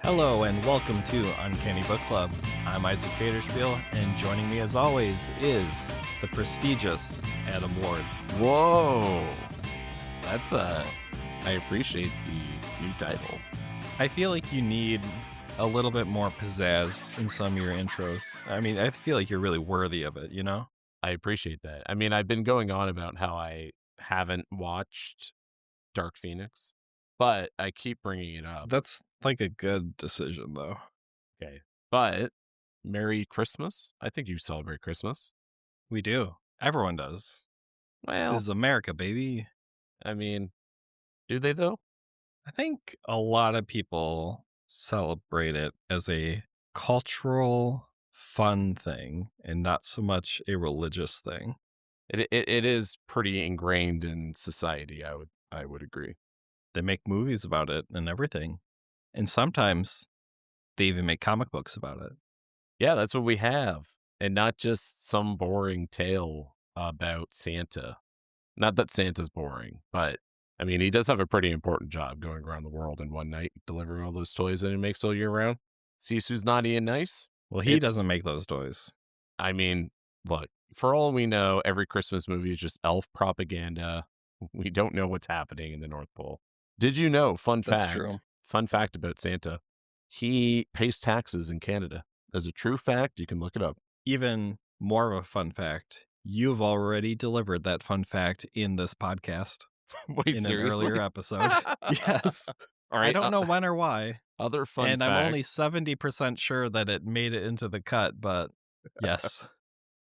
Hello and welcome to Uncanny Book Club. I'm Isaac Baderspiel, and joining me as always is the prestigious Adam Ward. Whoa, that's I appreciate the new title. I feel like you need a little bit more pizzazz in some of your intros. I mean, I feel like you're really worthy of it, you know? I appreciate that. I mean, I've been going on about how I haven't watched Dark Phoenix, but I keep bringing it up. That's like a good decision, though. Okay, but Merry Christmas. I think you celebrate Christmas. We do. Everyone does. Well, This is America, baby. I mean, do they though? I think a lot of people celebrate it as a cultural, fun thing and not so much a religious thing. It is pretty ingrained in society. I would agree. They make movies about it and everything. And sometimes they even make comic books about it. Yeah, that's what we have, and not just some boring tale about Santa. Not that Santa's boring, but I mean, he does have a pretty important job going around the world in one night, delivering all those toys that he makes all year round. Sees who's naughty and nice. Well, he doesn't make those toys. I mean, look, for all we know, every Christmas movie is just elf propaganda. We don't know what's happening in the North Pole. Did you know, fun fact about Santa, he pays taxes in Canada. As a true fact, you can look it up. Even more of a fun fact, you've already delivered that fun fact in this podcast. Wait, in seriously? an earlier episode. Yes. All right. I don't know when or why. Other fun and fact. I'm only 70% sure that it made it into the cut, but yes.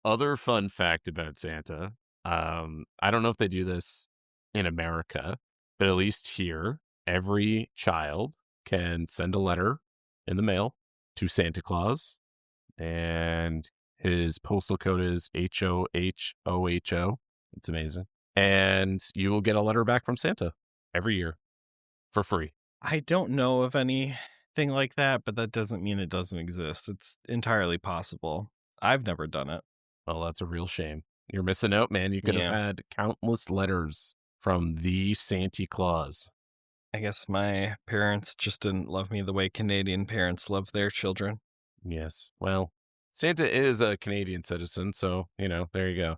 Other fun fact about Santa. I don't know if they do this in America, but at least here, every child can send a letter in the mail to Santa Claus, and his postal code is HOHOHO. It's amazing. And you will get a letter back from Santa every year for free. I don't know of anything like that, but that doesn't mean it doesn't exist. It's entirely possible. I've never done it. Well, that's a real shame. You're missing out, man. You could have had countless letters from the Santa Claus. I guess my parents just didn't love me the way Canadian parents love their children. Yes. Well, Santa is a Canadian citizen, so, there you go.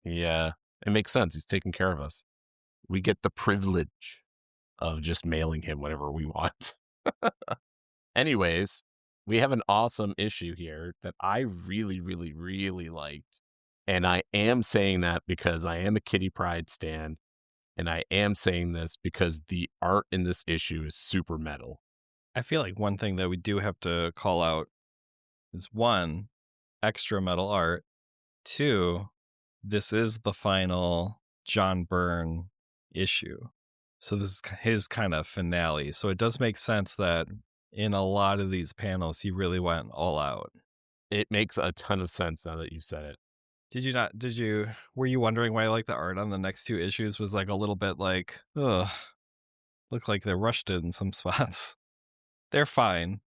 Yeah, it makes sense. He's taking care of us. We get the privilege of just mailing him whatever we want. Anyways, we have an awesome issue here that I really, really, really liked. And I am saying that because I am a Kitty Pryde stan. And I am saying this because the art in this issue is super metal. I feel like one thing that we do have to call out is 1, extra metal art. 2, this is the final John Byrne issue. So this is his kind of finale. So it does make sense that in a lot of these panels, he really went all out. It makes a ton of sense now that you've said it. Were you wondering why like the art on the next 2 issues was like a little bit like, ugh, look like they rushed it in some spots. They're fine.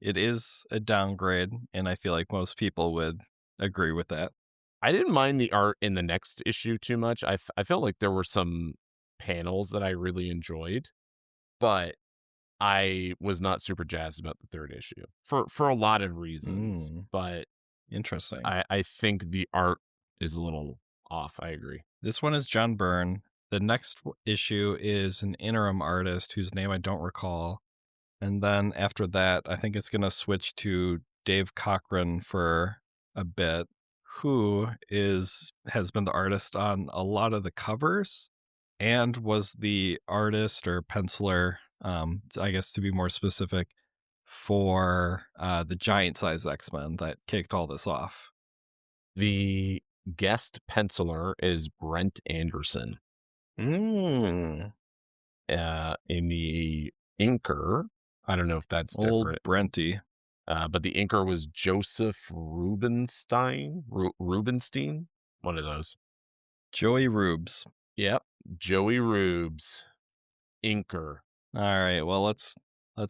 It is a downgrade, and I feel like most people would agree with that. I didn't mind the art in the next issue too much. I felt like there were some panels that I really enjoyed, but I was not super jazzed about the 3rd issue for a lot of reasons. But interesting. I think the art is a little off. I agree. This one is John Byrne. The next issue is an interim artist whose name I don't recall. And then after that, I think it's going to switch to Dave Cochran for a bit, who has been the artist on a lot of the covers and was the artist or penciler, I guess to be more specific, for the Giant Size X-Men that kicked all this off. The guest penciler is Brent Anderson. In the inker, I don't know if that's different. Old Brenty. But the inker was Joseph Rubenstein, one of those. Joey Rubes. Yep, Joey Rubes, inker. All right, well let's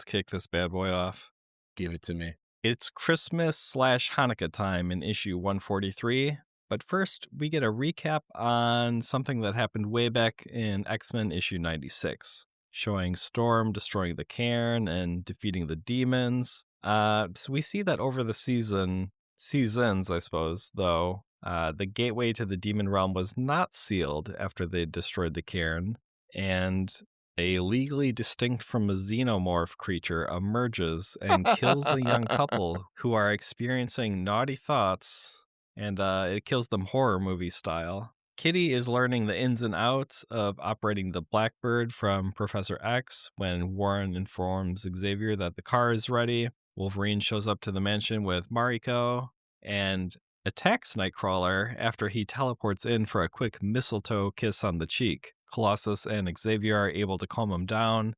kick this bad boy off. Give it to me. It's Christmas/Hanukkah time in issue 143. But first, we get a recap on something that happened way back in X-Men issue 96. showing Storm destroying the cairn and defeating the demons. So we see that over the seasons, I suppose, though, the gateway to the demon realm was not sealed after they destroyed the cairn, and a legally distinct from a xenomorph creature emerges and kills a young couple who are experiencing naughty thoughts, and it kills them horror movie style. Kitty is learning the ins and outs of operating the Blackbird from Professor X when Warren informs Xavier that the car is ready. Wolverine shows up to the mansion with Mariko and attacks Nightcrawler after he teleports in for a quick mistletoe kiss on the cheek. Colossus and Xavier are able to calm him down,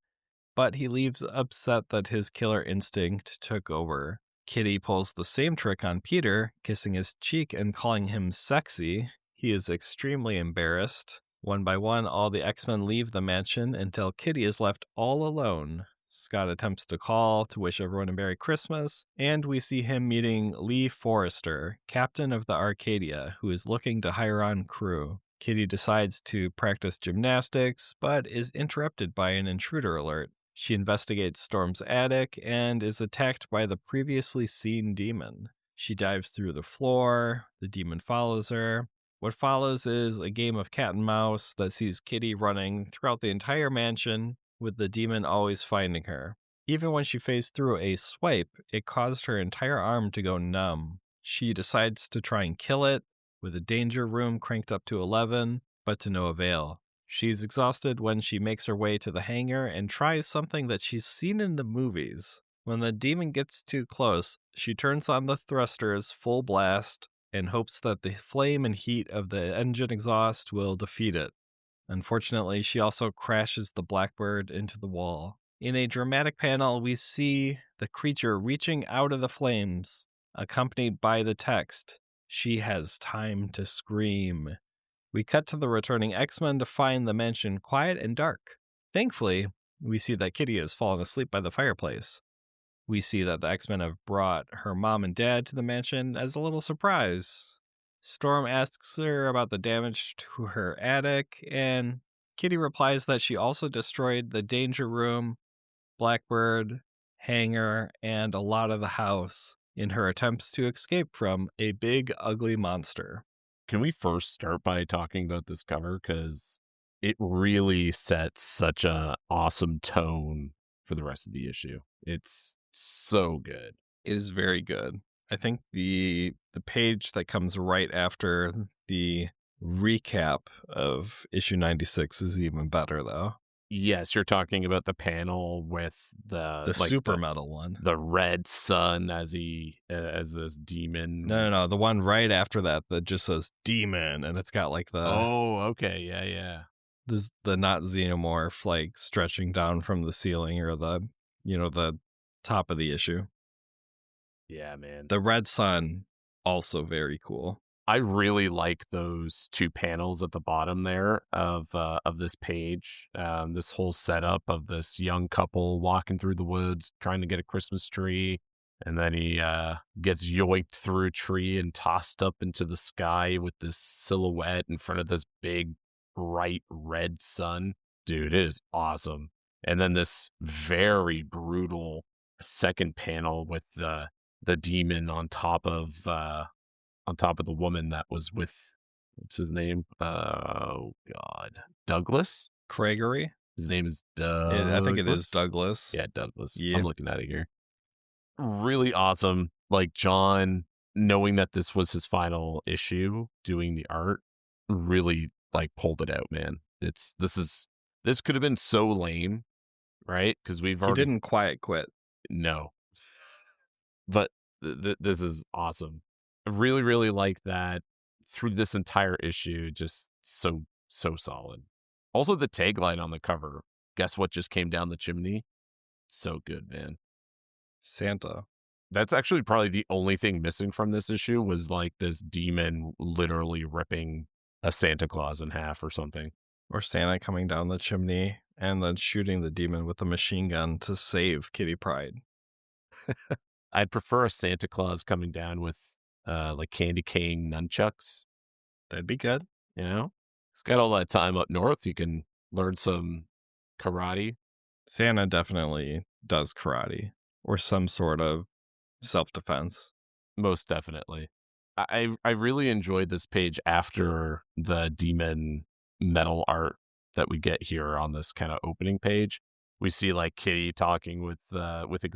but he leaves upset that his killer instinct took over. Kitty pulls the same trick on Peter, kissing his cheek and calling him sexy. He is extremely embarrassed. One by one, all the X-Men leave the mansion until Kitty is left all alone. Scott attempts to call to wish everyone a Merry Christmas, and we see him meeting Lee Forrester, captain of the Arcadia, who is looking to hire on crew. Kitty decides to practice gymnastics, but is interrupted by an intruder alert. She investigates Storm's attic and is attacked by the previously seen demon. She dives through the floor, the demon follows her. What follows is a game of cat and mouse that sees Kitty running throughout the entire mansion, with the demon always finding her. Even when she phased through a swipe, it caused her entire arm to go numb. She decides to try and kill it, with the danger room cranked up to 11, but to no avail. She's exhausted when she makes her way to the hangar and tries something that she's seen in the movies. When the demon gets too close, she turns on the thrusters full blast and hopes that the flame and heat of the engine exhaust will defeat it. Unfortunately, she also crashes the Blackbird into the wall. In a dramatic panel, we see the creature reaching out of the flames, accompanied by the text, "She has time to scream." We cut to the returning X-Men to find the mansion quiet and dark. Thankfully, we see that Kitty has fallen asleep by the fireplace. We see that the X-Men have brought her mom and dad to the mansion as a little surprise. Storm asks her about the damage to her attic, and Kitty replies that she also destroyed the danger room, Blackbird, hangar, and a lot of the house in her attempts to escape from a big, ugly monster. Can we first start by talking about this cover? Because it really sets such a awesome tone for the rest of the issue. It's so good. It is very good. I think the page that comes right after the recap of issue 96 is even better, though. Yes, you're talking about the panel with The super metal one. the red sun as as this demon. No, the one right after that just says demon, and it's got like the okay, yeah. the not xenomorph like stretching down from the ceiling or the top of the issue. Yeah, man. The red sun, also very cool. I really like those two panels at the bottom there of this page. This whole setup of this young couple walking through the woods trying to get a Christmas tree, and then he gets yoinked through a tree and tossed up into the sky with this silhouette in front of this big, bright red sun. Dude, it is awesome. And then this very brutal second panel with the demon on top of the woman that was with, what's his name? Oh God, Douglas. Craigery. His name is Douglas. I think it is Douglas. Yeah, Douglas. Yeah. I'm looking at it here. Really awesome. Like John, knowing that this was his final issue, doing the art, really like pulled it out, man. This could have been so lame, right? Because he didn't quite quit. No, but this is awesome. I really, really like that through this entire issue. Just so solid. Also, the tagline on the cover. Guess what just came down the chimney? So good, man. Santa. That's actually probably the only thing missing from this issue was like this demon literally ripping a Santa Claus in half or something. Or Santa coming down the chimney and then shooting the demon with a machine gun to save Kitty Pryde. I'd prefer a Santa Claus coming down with like candy cane nunchucks. That'd be good. You know? He's got all that time up north. You can learn some karate. Santa definitely does karate or some sort of self-defense. Most definitely. I really enjoyed this page after the demon metal art that we get here on this kind of opening page. We see like Kitty talking with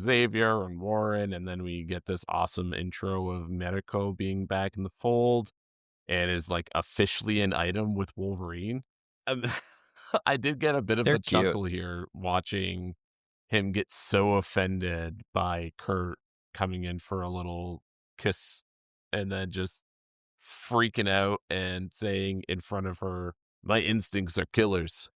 Xavier and Warren, and then we get this awesome intro of Medico being back in the fold and is like officially an item with Wolverine. Um, I did get a bit of They're a cute. chuckle here watching him get so offended by Kurt coming in for a little kiss and then just freaking out and saying in front of her, "My instincts are killers."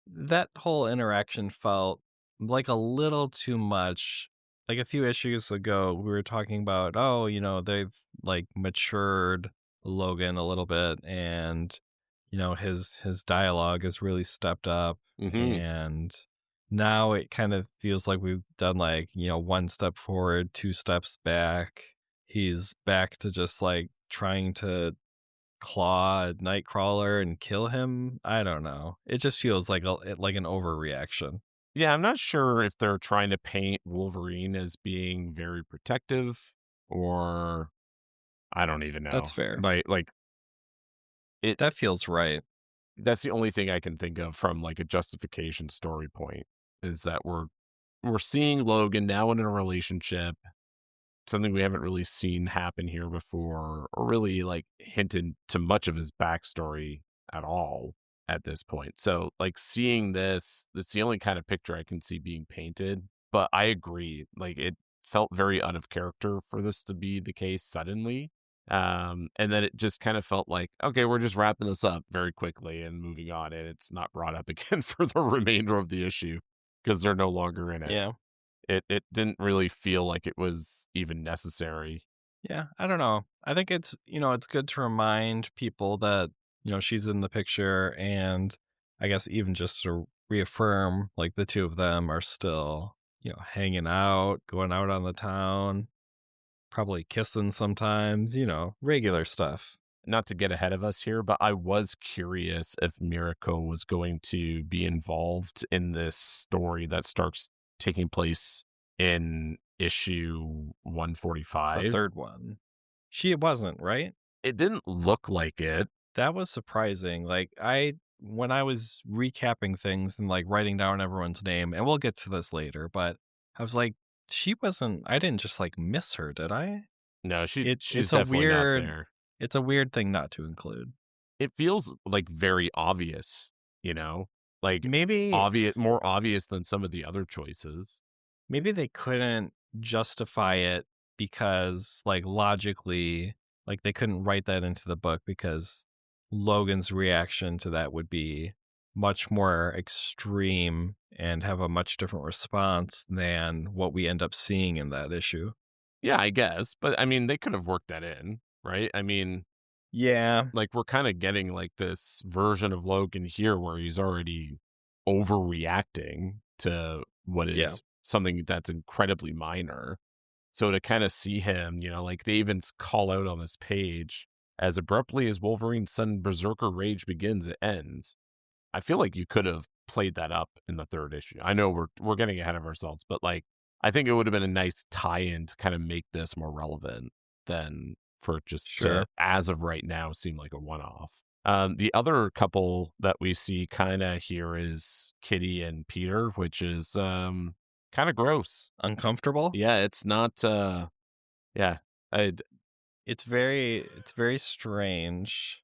That whole interaction felt like a little too much. Like a few issues ago, we were talking about, oh, they've like matured Logan a little bit, and his dialogue has really stepped up, Hmm. and now it kind of feels like we've done like, one step forward, two steps back. He's back to just like trying to claw a Nightcrawler and kill him? I don't know. It just feels like like an overreaction. Yeah, I'm not sure if they're trying to paint Wolverine as being very protective or I don't even That's know. fair. Like it That feels right. that's the only thing I can think of from like a justification story point is that we're seeing Logan now in a relationship, something we haven't really seen happen here before, or really like hinted to much of his backstory at all at this point. So, like seeing this, that's the only kind of picture I can see being painted. But I agree, like it felt very out of character for this to be the case suddenly. And then it just kind of felt like, okay, we're just wrapping this up very quickly and moving on, and it's not brought up again for the remainder of the issue because they're no longer in it. Yeah. It didn't really feel like it was even necessary. Yeah. I don't know. I think it's good to remind people that, she's in the picture, and I guess even just to reaffirm like the two of them are still, hanging out, going out on the town, probably kissing sometimes, regular stuff. Not to get ahead of us here, but I was curious if Miracle was going to be involved in this story that starts taking place in issue The 145. third one. She wasn't, right? It didn't look like it. That was surprising. Like when I was recapping things and like writing down everyone's name, and we'll get to this later, but I was like, she wasn't I didn't just like miss her, did I? No, It she's it's a definitely not weird there. it's a weird thing not to include. It feels like very obvious, you know? Like Maybe obvious more obvious than some of the other choices. maybe they couldn't justify it because like logically like they couldn't write that into the book because Logan's reaction to that would be much more extreme and have a much different response than what we end up seeing in that issue. Yeah, I guess, but I mean, they could have worked that in, right? I mean, Yeah. like we're kind of getting like this version of Logan here where he's already overreacting to what Yeah. is something that's incredibly minor. So to kind of see him, like they even call out on this page as abruptly as Wolverine's sudden berserker rage begins, it ends. I feel like you could have played that up in the third issue. I know we're getting ahead of ourselves, but like I think it would have been a nice tie-in to kind of make this more relevant than for it just to, Sure. as of right now, seem like a one-off. The other couple that we see kind of here is Kitty and Peter, which is kind of gross. Uncomfortable? Yeah, it's not. Yeah, I, It's very strange.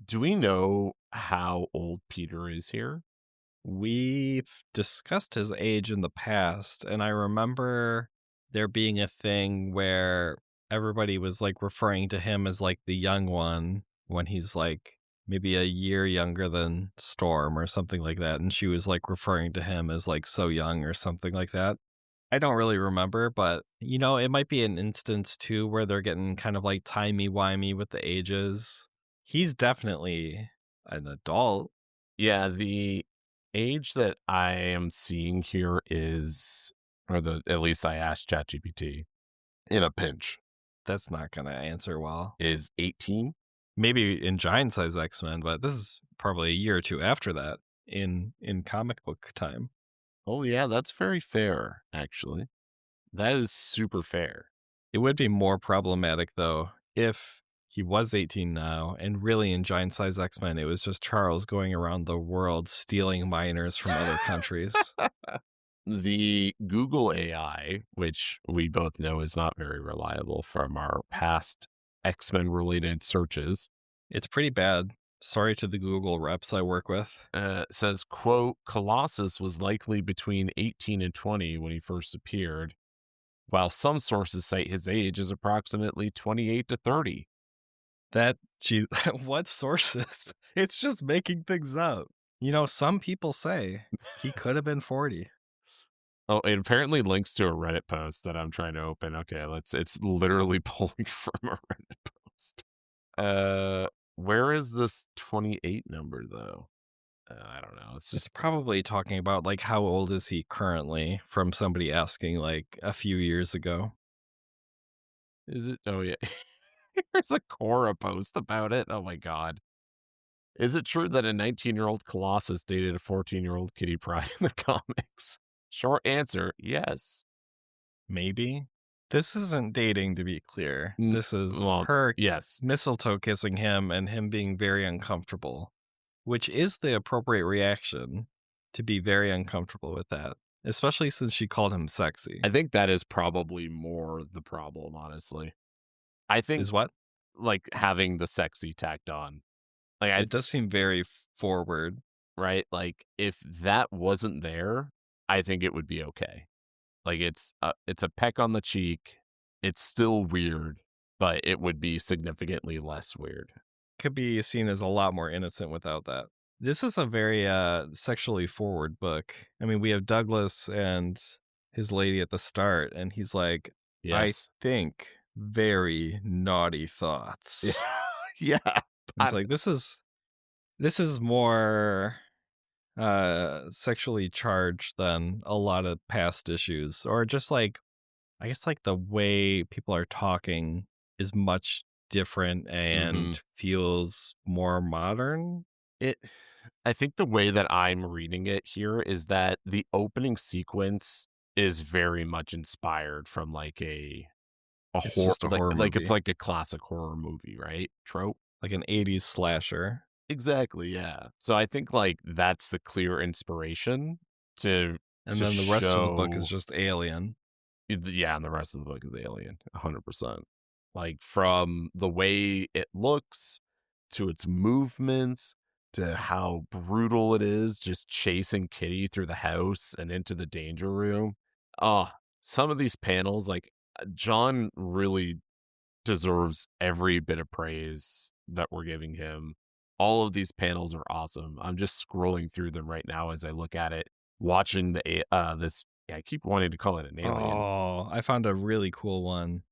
do we know how old Peter is here? We've discussed his age in the past, and I remember there being a thing where everybody was like referring to him as like the young one when he's like maybe a year younger than Storm or something like that. And she was like referring to him as like so young or something like that. I don't really remember, but it might be an instance too where they're getting kind of like timey-wimey with the ages. He's definitely an adult. Yeah, the age that I am seeing here is, or the at least I asked ChatGPT in a pinch, That's not going to answer well. is 18. Maybe in Giant Size X-Men, but this is probably a year or two after that in comic book time. Oh, yeah, that's very fair, actually. That is super fair. It would be more problematic, though, if he was 18 now and really in Giant Size X-Men, it was just Charles going around the world stealing minors from other countries. The Google AI, which we both know is not very reliable from our past X-Men related searches, It's pretty bad. Sorry to the Google reps I work with. says, quote, Colossus was likely between 18 and 20 when he first appeared, while some sources cite his age as approximately 28 to 30. That gee, what sources? It's just making things up. You know, some people say he could have been 40. Oh, it apparently links to a Reddit post that I'm trying to open. Okay, it's literally pulling from a Reddit post. Uh, where is this 28 number though? I don't know. It's It's just, probably talking about like how old is he currently from somebody asking like a few years ago. is it? Oh, yeah. Here's a Quora post about it. Oh my God. Is it true that a 19-year-old Colossus dated a 14-year-old Kitty Pryde in the comics? Short answer, yes. Maybe. This isn't dating, to be clear. This is Well, her yes. mistletoe kissing him and him being very uncomfortable, which is the appropriate reaction to be very uncomfortable with that, especially since she called him sexy. I think that is probably more the problem, honestly. I think Is what? like having the sexy tacked on. Like It does seem very forward. right? Like if that wasn't there, I think it would be okay. Like it's a peck on the cheek. It's still weird, but it would be significantly less weird. Could be seen as a lot more innocent without that. This is a very sexually forward book. I mean, we have Douglas and his lady at the start, and he's like, I Yes. think very naughty Yeah. thoughts. Yeah. It's like this is more sexually charged than a lot of past issues. Or just like I guess like the way people are talking is much different hmm and feels more modern. It I think the way that I'm reading it here is that the opening sequence is very much inspired from like a It's horror just a horror like it's movie, like a classic horror movie, right? Trope. like an 80s slasher. Exactly, yeah. So I think like that's the clear inspiration to And to then the rest of the book is show just Alien. yeah, and the rest of the book is Alien, 100%. Like from the way it looks to its movements to how brutal it is just chasing Kitty through the house and into the danger room. Oh, some of these panels like John really deserves every bit of praise that we're giving him. All of these panels are awesome. I'm just scrolling through them right now as I look at it, watching this. Yeah, I keep wanting to call it an alien. Oh, I found a really cool one.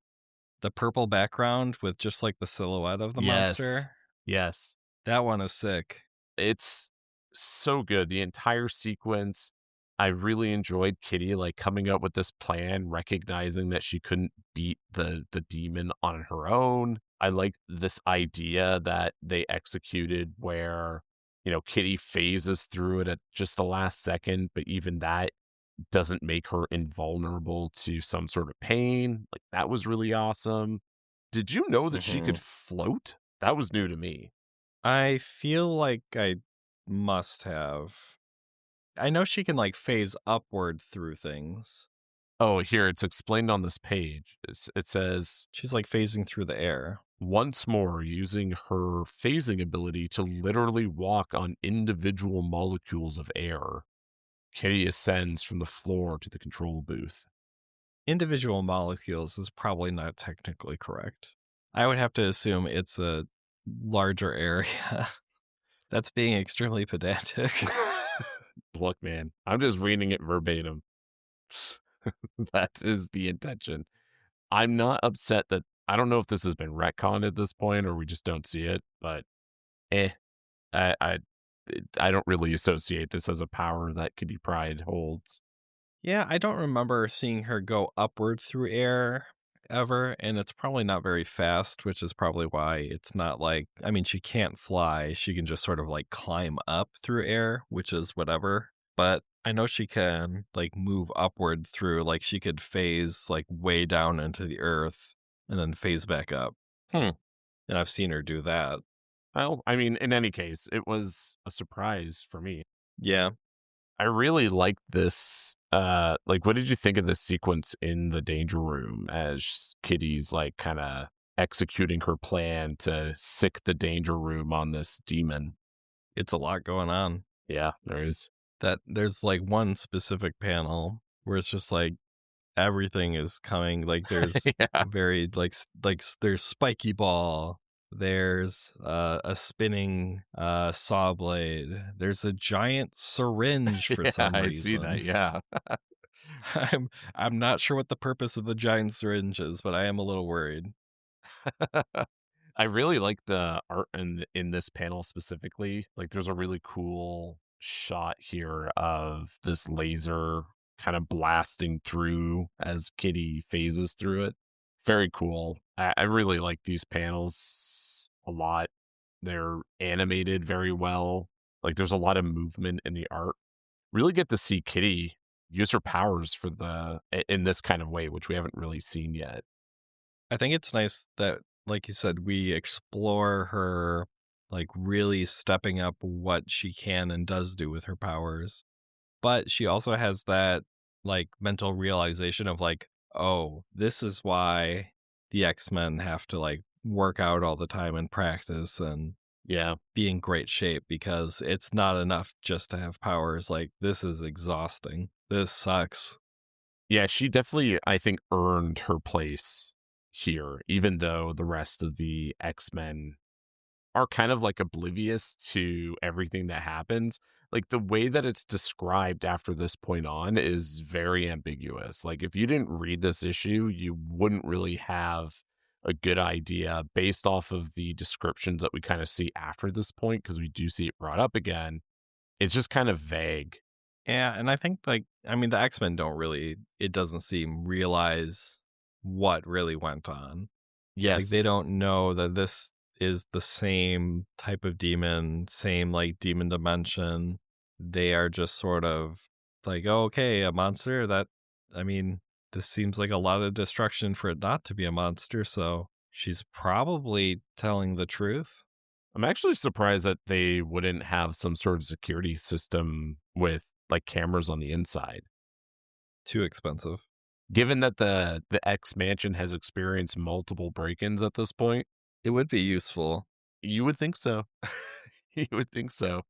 The purple background with just like the silhouette of the Yes, monster. yes, That one is sick. it's so good. The entire sequence. I really enjoyed Kitty like coming up with this plan, recognizing that she couldn't beat the demon on her own. I like this idea that they executed where, Kitty phases through it at just the last second, but even that doesn't make her invulnerable to some sort of pain. Like that was really awesome. Did you know that she could Mhm. float? That was new to me. I feel like I must have. I know she can like phase upward through things. Oh, here it's explained on this page. It says, She's like phasing through the air. once more, using her phasing ability to literally walk on individual molecules of air, Kitty ascends from the floor to the control booth. Individual molecules is probably not technically correct. I would have to assume it's a larger area. That's being extremely pedantic. Look, man, I'm just reading it verbatim. That is the intention. I'm not upset that I don't know if this has been retconned at this point or we just don't see it, but eh, I I I don't really associate this as a power that Kitty Pryde holds. Yeah, I don't remember seeing her go upward through air ever, and it's probably not very fast, which is probably why it's not like, I mean, she can't fly. She can just sort of like climb up through air, which is whatever. But I know she can, like, move upward through, like, she could phase, like, way down into the earth and then phase back up, Hmm. and I've seen her do that. Well, I mean, in any case, it was a surprise for me. Yeah. I really liked this. Like, what did you think of this sequence in the danger room as Kitty's like kind of executing her plan to sick the danger room on this demon? It's a lot going on. Yeah, there is. That there's, like, one specific panel where it's just, like, everything is coming, like, there's Yeah, very, there's spiky ball, there's, a spinning, saw blade, there's a giant syringe for yeah, some I see that. reason. Yeah. I'm not sure what the purpose of the giant syringe is, but I am a little worried. I really like the art in this panel specifically. Like, there's a really cool shot here of this laser kind of blasting through as Kitty phases through it. Very cool. I really like these panels a lot. They're animated very well. Like, there's a lot of movement in the art. Really get to see Kitty use her powers for in this kind of way, which we haven't really seen yet. I think it's nice that, like you said, we explore her, like, really stepping up what she can and does do with her powers. But she also has that, like, mental realization of, like, "Oh, this is why the X-Men have to, like, work out all the time and practice and Yeah. be in great shape because it's not enough just to have powers, like, this is exhausting. This sucks." Yeah, she definitely, I think, earned her place here, even though the rest of the X-Men are kind of like oblivious to everything that happens. Like the way that it's described after this point on is very ambiguous. Like if you didn't read this issue, you wouldn't really have a good idea based off of the descriptions that we kind of see after this point, because we do see it brought up again. It's just kind of vague. Yeah, and I think, like, I mean, the X-Men don't really, it doesn't seem, realize what really went on. Like, they Yes. don't know that this is the same type of demon, same, like, demon dimension. They are just sort of like, "Oh, okay, a monster? That I mean, this seems like a lot of destruction for it not to be a monster, so she's probably telling the truth." I'm actually surprised that they wouldn't have some sort of security system with like cameras on the inside. Too expensive. Given that the X mansion has experienced multiple break-ins at this point, It would be useful. you would think so. You would think so.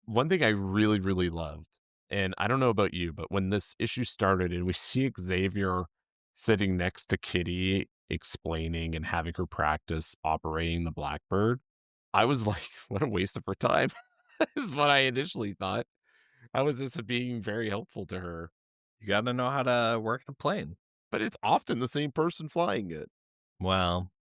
One thing I really, really loved, and I don't know about you, but when this issue started and we see Xavier sitting next to Kitty explaining and having her practice operating the Blackbird, I was like, what a waste of her time, is what I initially thought. I was just being very helpful to her, You gotta know how to work the plane. but it's often the same person flying it. Well,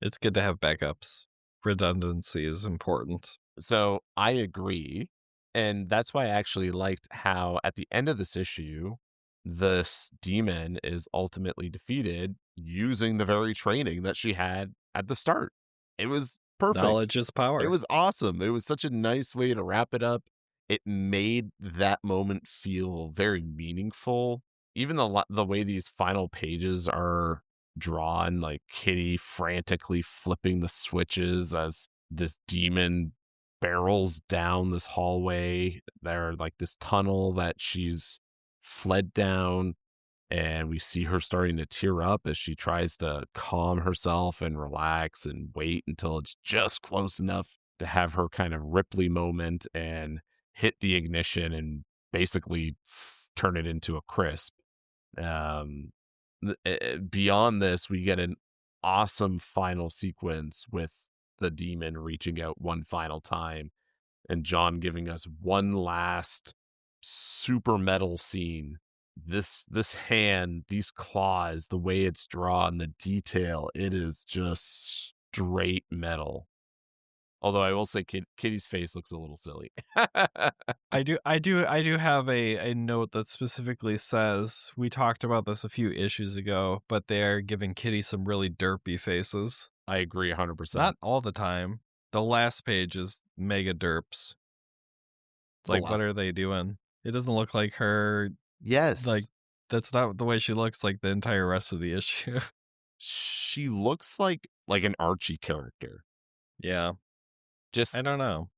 it's good to have backups. Redundancy is important. So I agree. And that's why I actually liked how at the end of this issue, this demon is ultimately defeated using the very training that she had at the start. It was perfect. Knowledge is It power. was awesome. It was such a nice way to wrap it up. It made that moment feel very meaningful. Even the way these final pages are drawn, like Kitty frantically flipping the switches as this demon barrels down this hallway. There, like this tunnel that she's fled down, and we see her starting to tear up as she tries to calm herself and relax and wait until it's just close enough to have her kind of Ripley moment and hit the ignition and basically turn it into a crisp. Um, Beyond this, we get an awesome final sequence with the demon reaching out one final time and John giving us one last super metal scene. This hand, these claws, the way it's drawn, the detail, it is just straight metal. Although I will say Kitty's face looks a little silly. I do have a note that specifically says we talked about this a few issues ago, but they're giving Kitty some really derpy faces. I agree 100%. Not all the time. The last page is mega derps. It's The like, la- what are they doing? It doesn't look like her, like, Yes. that's not the way she looks, like, the entire rest of the issue. She looks like an Archie character. Yeah, I Just don't know.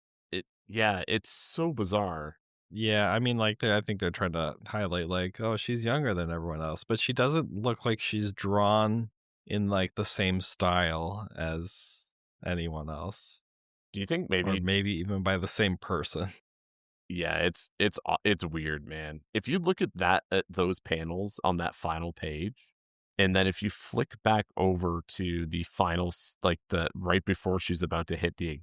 yeah, it's so bizarre. Yeah, I mean, like, I think they're trying to highlight, like, "Oh, she's younger than everyone else," but she doesn't look like she's drawn in, like, the same style as anyone else, Do you think or maybe maybe even by the same person. yeah, it's weird, man. If you look at those panels on that final page, and then if you flick back over to the final like the right before she's about to hit the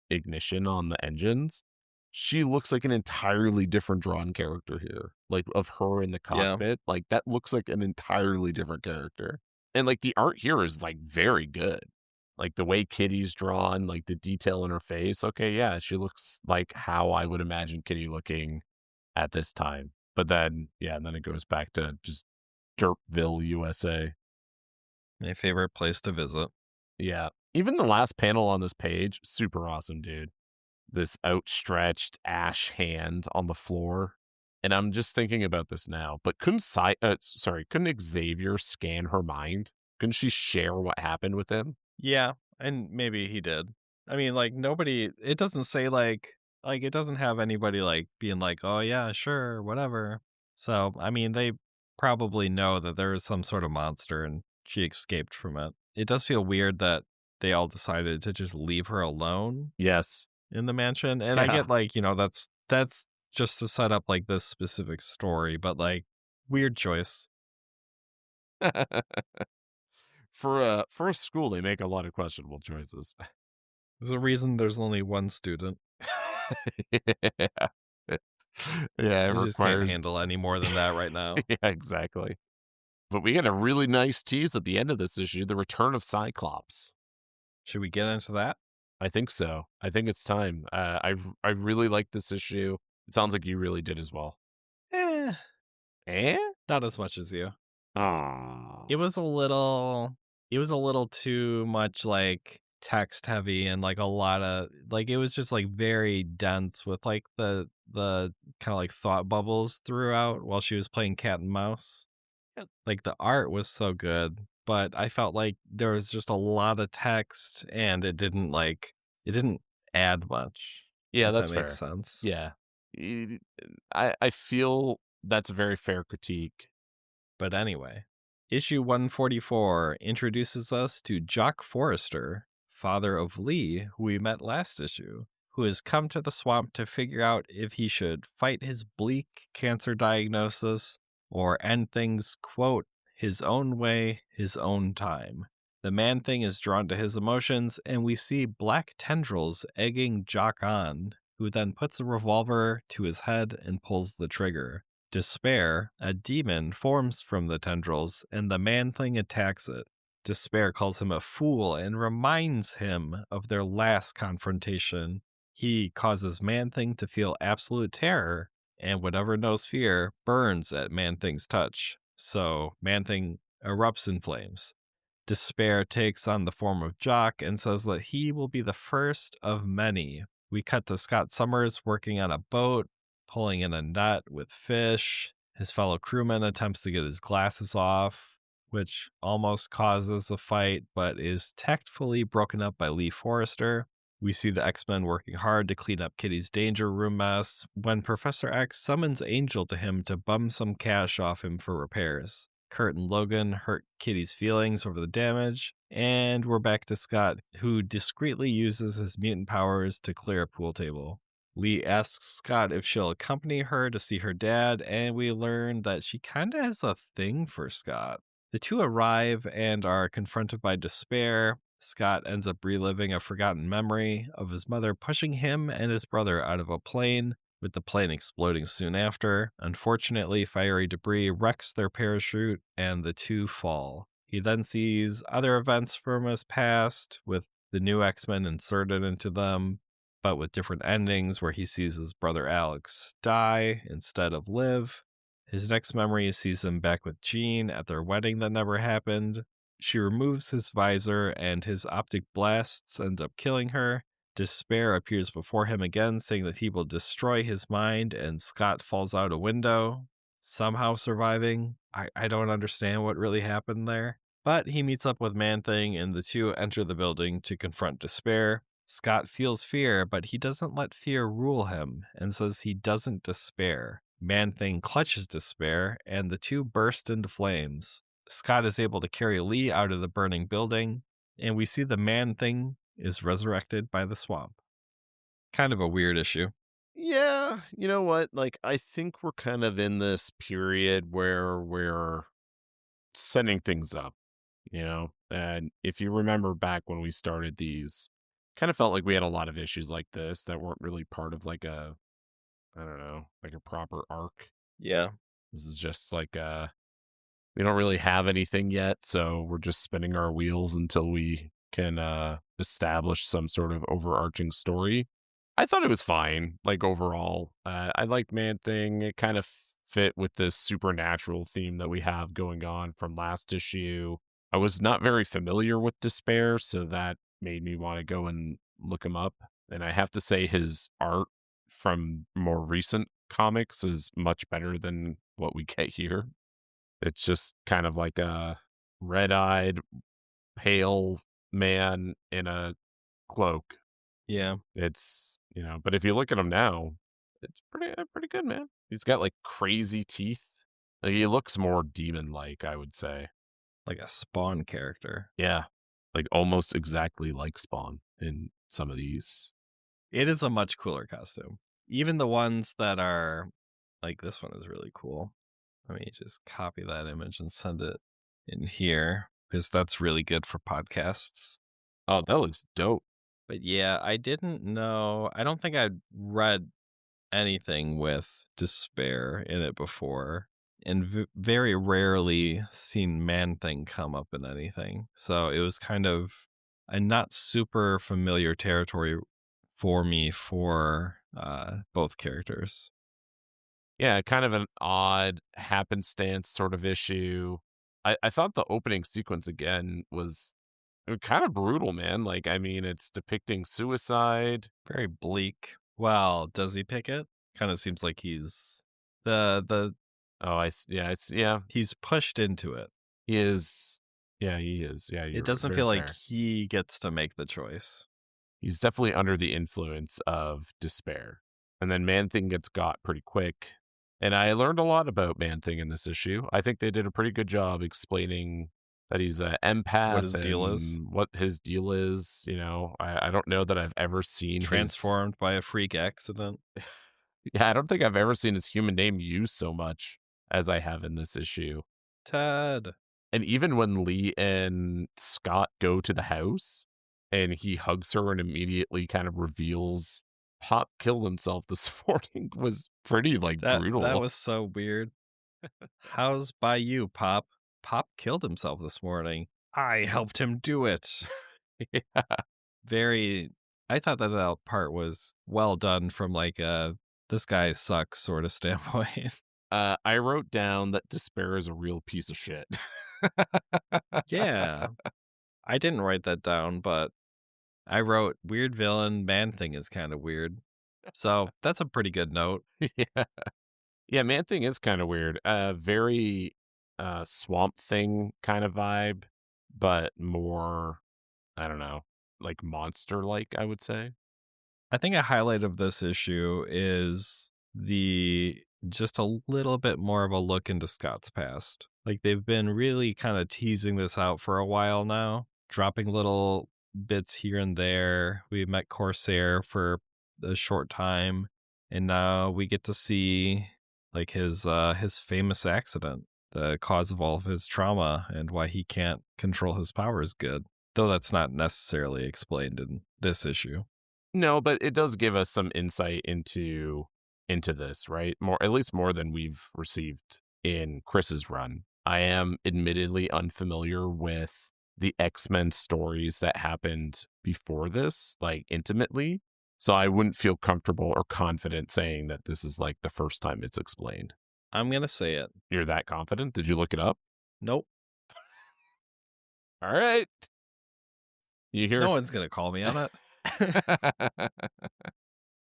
ignition on the engines, she looks like an entirely different drawn character here. Like of her in the Yeah, cockpit, like that looks like an entirely different character. And like the art here is like very good. Like, the way Kitty's drawn, like, the detail in her face, okay, yeah, she looks like how I would imagine Kitty looking at this time. But then, yeah, and then it goes back to just Dirtville, USA. my favorite place to visit. Yeah. Even the last panel on this page, super awesome, dude. This outstretched ash hand on the floor. And I'm just thinking about this now, but couldn't Xavier scan her mind? Couldn't she share what happened with him? Yeah, and maybe he did. I mean, like, nobody it doesn't say, like, it doesn't have anybody, like, being like, "Oh, yeah, sure, whatever." So, I mean, they probably know that there is some sort of monster and she escaped from it. It does feel weird that they all decided to just leave her alone Yes. in the mansion, and I Yeah. get, like, that's just to set up, like, this specific story, but, like, weird choice. For a school, they make a lot of questionable choices. There's a reason there's only one student. Yeah. Yeah, it They just can't requires handle any more than that right now. yeah, exactly. But we get a really nice tease at the end of this issue, the return of Cyclops. Should we get into that? I think so. I think it's time. I really like this issue. It sounds like you really did as well. Eh, Eh? not as much as you. Aw. It was a little it was a little too much, like, text heavy and, like, a lot of like, it was just, like, very dense with, like, the kinda, like, thought bubbles throughout while she was playing cat and mouse. Yeah, Like, the art was so good, but I felt like there was just a lot of text and it didn't add much, yeah, if that that's makes fair. sense. Yeah. Y- I feel that's a very fair critique. But anyway, issue 144 introduces us to Jock Forrester, father of Lee, who we met last issue, who has come to the swamp to figure out if he should fight his bleak cancer diagnosis or end things, quote, his own way, his own time. The man thing is drawn to his emotions, and we see black tendrils egging Jock on, who then puts a revolver to his head and pulls the trigger. Despair, a demon, forms from the tendrils, and the man thing attacks it. Despair calls him a fool and reminds him of their last confrontation. He causes Man Thing to feel absolute terror, and whatever knows fear burns at Man Thing's touch. So Man Thing erupts in flames. Despair takes on the form of Jock and says that he will be the first of many. We cut to Scott Summers working on a boat, pulling in a net with fish. His fellow crewman attempts to get his glasses off, which almost causes a fight, but is tactfully broken up by Lee Forrester. We see the X-Men working hard to clean up Kitty's danger room mess when Professor X summons Angel to him to bum some cash off him for repairs. Kurt and Logan hurt Kitty's feelings over the damage, and we're back to Scott, who discreetly uses his mutant powers to clear a pool table. Lee asks Scott if she'll accompany her to see her dad, and we learn that she kinda has a thing for Scott. The two arrive and are confronted by despair. Scott ends up reliving a forgotten memory of his mother pushing him and his brother out of a plane, with the plane exploding soon after. Unfortunately, fiery debris wrecks their parachute and the two fall. He then sees other events from his past, with the new X-Men inserted into them, but with different endings, where he sees his brother Alex die instead of live. His next memory sees him back with Jean at their wedding that never happened. She removes his visor and his optic blasts ends up killing her. Despair appears before him again, saying that he will destroy his mind, and Scott falls out a window, somehow surviving. I don't understand what really happened there. But he meets up with Man-Thing, and the two enter the building to confront Despair. Scott feels fear, but he doesn't let fear rule him, and says he doesn't despair. Man-Thing clutches Despair, and the two burst into flames. Scott is able to carry Lee out of the burning building, and we see the Man-Thing is resurrected by the swamp. Kind of a weird issue. Yeah, you know what? Like, I think we're kind of in this period where we're setting things up, And if you remember back when we started these, kind of felt like we had a lot of issues like this that weren't really part of like I don't know, like a proper arc. Yeah. This is just like we don't really have anything yet, so we're just spinning our wheels until we can establish some sort of overarching story. I thought it was fine, like overall. I liked Man Thing. It kind of fit with this supernatural theme that we have going on from last issue. I was not very familiar with Despair, so that made me want to go and look him up. And I have to say, his art from more recent comics is much better than what we get here. It's just kind of like a red-eyed, pale man in a cloak. Yeah. It's, but if you look at him now, it's pretty good, man. He's got like crazy teeth. Like, he looks more demon-like, I would say. Like a Spawn character. Yeah. Like almost exactly like Spawn in some of these. It is a much cooler costume. Even the ones that are like this one is really cool. Let me just copy that image and send it in here because that's really good for podcasts. Oh, that looks dope. But yeah, I didn't know. I don't think I'd read anything with Despair in it before, and very rarely seen Man-Thing come up in anything. So it was kind of a not super familiar territory for me for both characters. Yeah, kind of an odd happenstance sort of issue. I thought the opening sequence again was kind of brutal, man. Like, I mean, it's depicting suicide. Very bleak. Well, does he pick it? Kind of seems like the Oh, yeah, he's pushed into it. he is. Yeah, he is. Yeah, It you're doesn't very feel like fair. he gets to make the choice. He's definitely under the influence of despair. And then Man Thing gets got pretty quick. And I learned a lot about Man Thing in this issue. I think they did a pretty good job explaining that he's an What empath his deal is. and what his deal is. I don't know that I've ever seen his. Transformed by a freak accident. Yeah, I don't think I've ever seen his human name used so much as I have in this issue. Ted. And even when Lee and Scott go to the house and he hugs her and immediately kind of reveals Pop killed himself this morning was pretty like That brutal. was so weird. How's by you, Pop? Pop killed himself this morning. I helped him do it. Yeah. Very I thought that part was well done from like a this guy sucks sort of standpoint. I wrote down that Despair is a real piece of shit. Yeah. I didn't write that down, but I wrote weird villain, Man Thing is kind of weird. So that's a pretty good note. Yeah. Yeah, Man Thing is kind of weird. Very Swamp Thing kind of vibe, but more, I don't know, like monster like, I would say. I think a highlight of this issue is the just a little bit more of a look into Scott's past. Like they've been really kind of teasing this out for a while now, dropping little bits here and there. We met Corsair for a short time, and now we get to see like his famous accident, the cause of all of his trauma and why he can't control his powers good. Though that's not necessarily explained in this issue. No, but it does give us some insight into this, right? More, at least more than we've received in Chris's run. I am admittedly unfamiliar with the X-Men stories that happened before this, like intimately. So I wouldn't feel comfortable or confident saying that this is like the first time it's explained. I'm going to say it. You're that confident? Did you look it up? Nope. All right. You hear? No one's going to call me on it.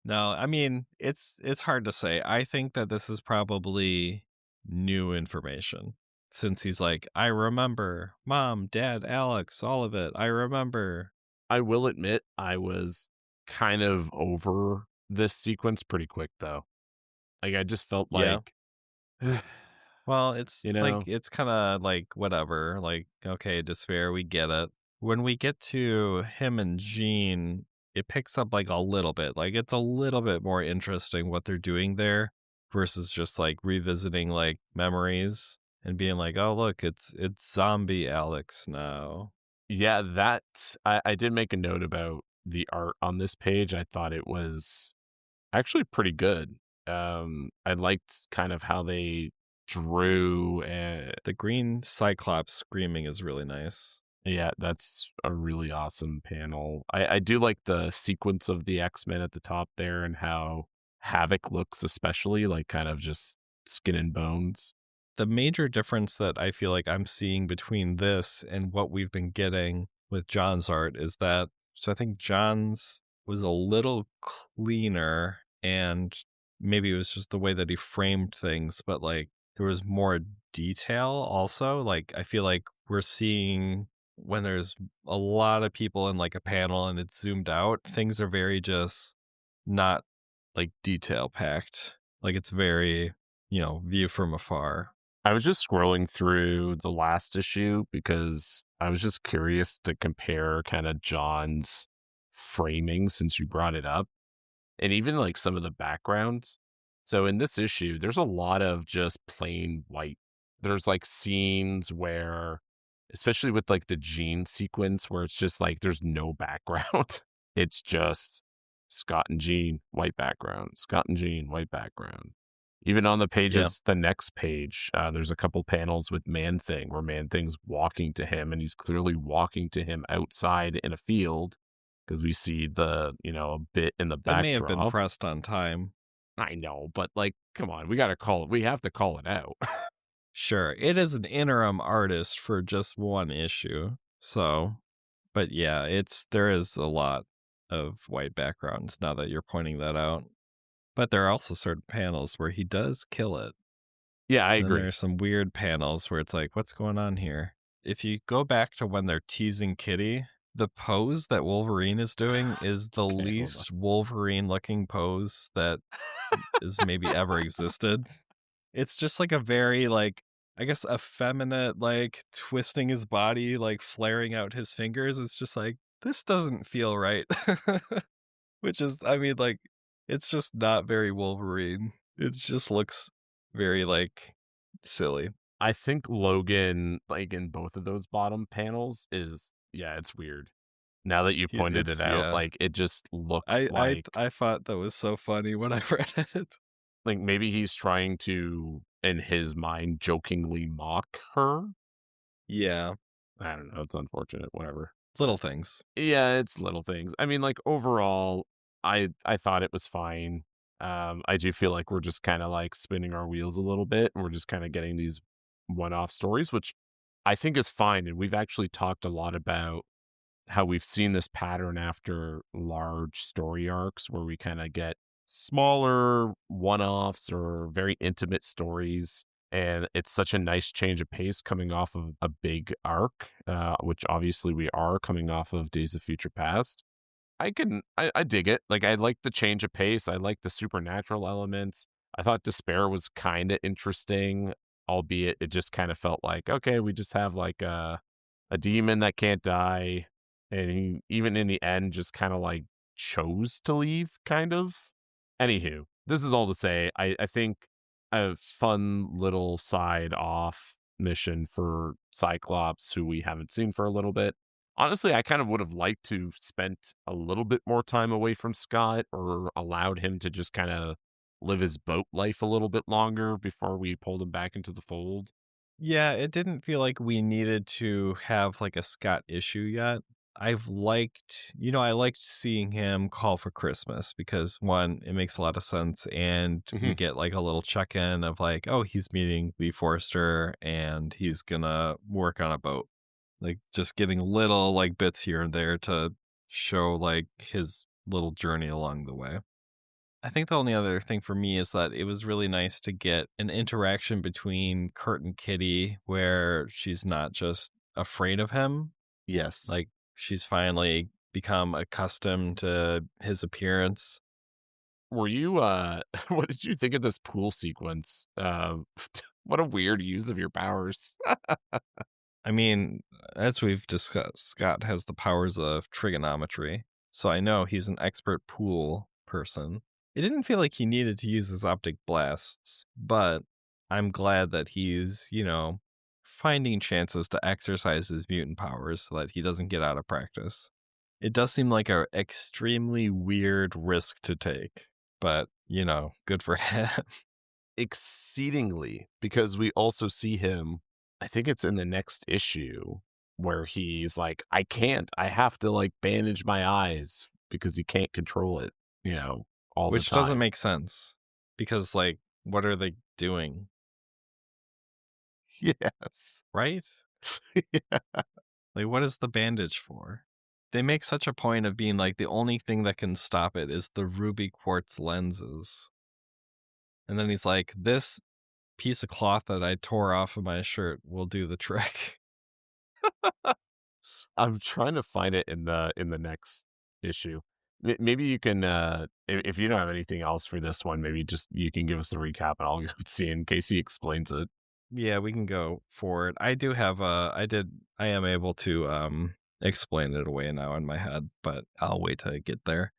No, I mean, it's hard to say. I think that this is probably new information since he's like, "I remember mom, dad, Alex, all of it. I remember." I will admit I was kind of over this sequence pretty quick though. Like I just felt Yeah. like Well, it's you like know, it's kinda like whatever, like, okay, despair, we get it. When we get to him and Jean, it picks up, like, a little bit, like, it's a little bit more interesting what they're doing there versus just, like, revisiting, like, memories and being like, "Oh, look, it's zombie Alex now." yeah, that I did make a note about the art on this page. I thought it was actually pretty good. I liked kind of how they drew. The green Cyclops screaming is really nice. Yeah, that's a really awesome panel. I do like the sequence of the X-Men at the top there and how Havoc looks, especially like kind of just skin and bones. The major difference that I feel like I'm seeing between this and what we've been getting with John's art is that so I think John's was a little cleaner and maybe it was just the way that he framed things, but like there was more detail also. Like I feel like we're seeing when there's a lot of people in like a panel and it's zoomed out, things are very just not like detail packed. Like it's very, view from afar. I was just scrolling through the last issue because I was just curious to compare kind of John's framing since you brought it up. And even like some of the backgrounds. So in this issue, there's a lot of just plain white. There's like scenes where, especially with like the Gene sequence, where it's just like there's no background. It's just Scott and Jean, white background, Scott and Jean, white background. Even on the Yeah. pages, the next page, there's a couple panels with Man Thing where Man Thing's walking to him and he's clearly walking to him outside in a field because we see a bit in the That may have been backdrop. pressed on time. I know, but like, come on, we got to call it. We have to call it out. Sure, it is an interim artist for just one issue. So, but yeah, there is a lot of white backgrounds now that you're pointing that out. But there are also certain panels where he does kill it. Yeah, I And then there agree. are some weird panels where it's like, what's going on here? If you go back to when they're teasing Kitty, the pose that Wolverine is doing is the Okay, hold on. least Wolverine looking pose that is maybe ever existed. It's just like a very, like, I guess, effeminate, like, twisting his body, like, flaring out his fingers. It's just like, this doesn't feel right. Which is, I mean, like, it's just not very Wolverine. It just looks very, like, silly. I think Logan, like in both of those bottom panels, yeah, it's weird. Now that you pointed it It's out, yeah. like it just looks I like I thought that was so funny when I read it. maybe he's trying to, in his mind, jokingly mock her. Yeah, I don't know. It's unfortunate. Whatever. little things. Yeah, it's little things. I mean, like overall, I thought it was fine. I do feel like we're just kind of like spinning our wheels a little bit, and we're just kind of getting these one-off stories, which I think is fine. And we've actually talked a lot about how we've seen this pattern after large story arcs, where we kind of get smaller one-offs or very intimate stories. And it's such a nice change of pace coming off of a big arc, which obviously we are coming off of Days of Future Past. I dig it. Like I like the change of pace. I like the supernatural elements. I thought Despair was kind of interesting, albeit it just kind of felt like, okay, we just have like a demon that can't die. And he, even in the end, just kind of like chose to leave, kind of. Anywho, this is all to say, I think a fun little side off mission for Cyclops, who we haven't seen for a little bit. Honestly, I kind of would have liked to spent a little bit more time away from Scott or allowed him to just kind of live his boat life a little bit longer before we pulled him back into the fold. Yeah, it didn't feel like we needed to have, like, a Scott issue yet. I liked seeing him call for Christmas because, 1, it makes a lot of sense, and we Mhm. get, like, a little check-in of, like, oh, he's meeting Lee Forster, and he's gonna work on a boat. Like, just getting little, like, bits here and there to show like his little journey along the way. I think the only other thing for me is that it was really nice to get an interaction between Kurt and Kitty where she's not just afraid of him. Yes. Like she's finally become accustomed to his appearance. Were you, what did you think of this pool sequence? What a weird use of your powers. I mean, as we've discussed, Scott has the powers of trigonometry, so I know he's an expert pool person. It didn't feel like he needed to use his optic blasts, but I'm glad that he's, finding chances to exercise his mutant powers so that he doesn't get out of practice. It does seem like a extremely weird risk to take, but, good for him. Exceedingly, because we also see him, I think it's in the next issue, where he's like, I have to like bandage my eyes because he can't control it, you know, all the Which doesn't time. make sense because, like, what are they doing, Yes. right? Yeah. Like, what is the bandage for? They make such a point of being like the only thing that can stop it is the ruby quartz lenses. And then he's like, this piece of cloth that I tore off of my shirt will do the trick. I'm trying to find it in the next issue. Maybe you can, if you don't have anything else for this one, maybe just you can give us a recap and I'll go see in case he explains it. Yeah, we can go for it. I do have I am able to explain it away now in my head, but I'll wait till I get there.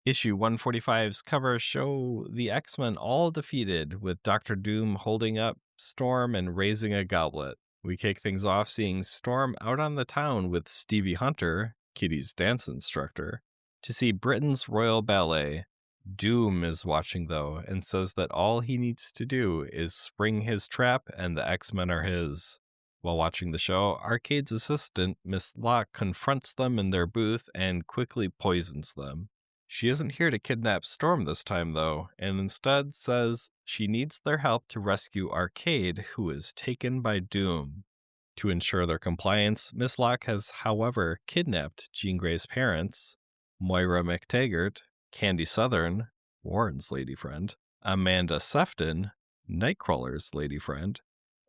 Issue 145's cover show the X-Men all defeated, with Doctor Doom holding up Storm and raising a goblet. We kick things off seeing Storm out on the town with Stevie Hunter, Kitty's dance instructor, to see Britain's Royal Ballet. Doom is watching, though, and says that all he needs to do is spring his trap and the X-Men are his. While watching the show, Arcade's assistant, Miss Locke, confronts them in their booth and quickly poisons them. She isn't here to kidnap Storm this time, though, and instead says she needs their help to rescue Arcade, who is taken by Doom. To ensure their compliance, Miss Locke has, however, kidnapped Jean Grey's parents, Moira McTaggart, Candy Southern, Warren's lady friend, Amanda Sefton, Nightcrawler's lady friend,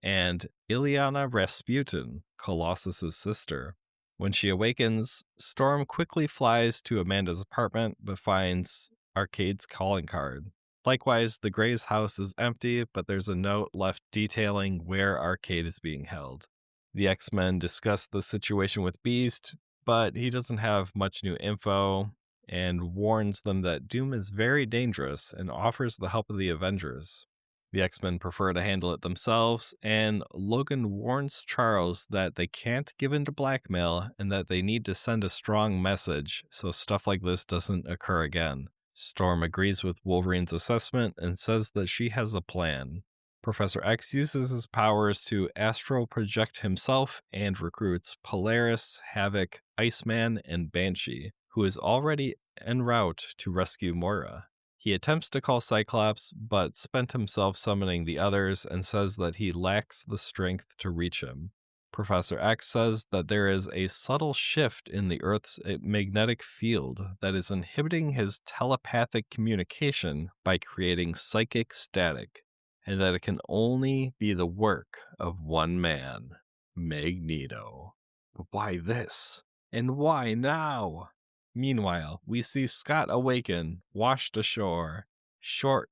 and Ileana Rasputin, Colossus's sister. When she awakens, Storm quickly flies to Amanda's apartment but finds Arcade's calling card. Likewise, the Grey's house is empty, but there's a note left detailing where Arcade is being held. The X-Men discuss the situation with Beast, but he doesn't have much new info and warns them that Doom is very dangerous and offers the help of the Avengers. The X-Men prefer to handle it themselves, and Logan warns Charles that they can't give in to blackmail and that they need to send a strong message so stuff like this doesn't occur again. Storm agrees with Wolverine's assessment and says that she has a plan. Professor X uses his powers to astral project himself and recruits Polaris, Havoc, Iceman, and Banshee, who is already en route to rescue Moira. He attempts to call Cyclops, but spent himself summoning the others and says that he lacks the strength to reach him. Professor X says that there is a subtle shift in the Earth's magnetic field that is inhibiting his telepathic communication by creating psychic static, and that it can only be the work of one man, Magneto. But why this? And why now? Meanwhile, we see Scott awaken, washed ashore, short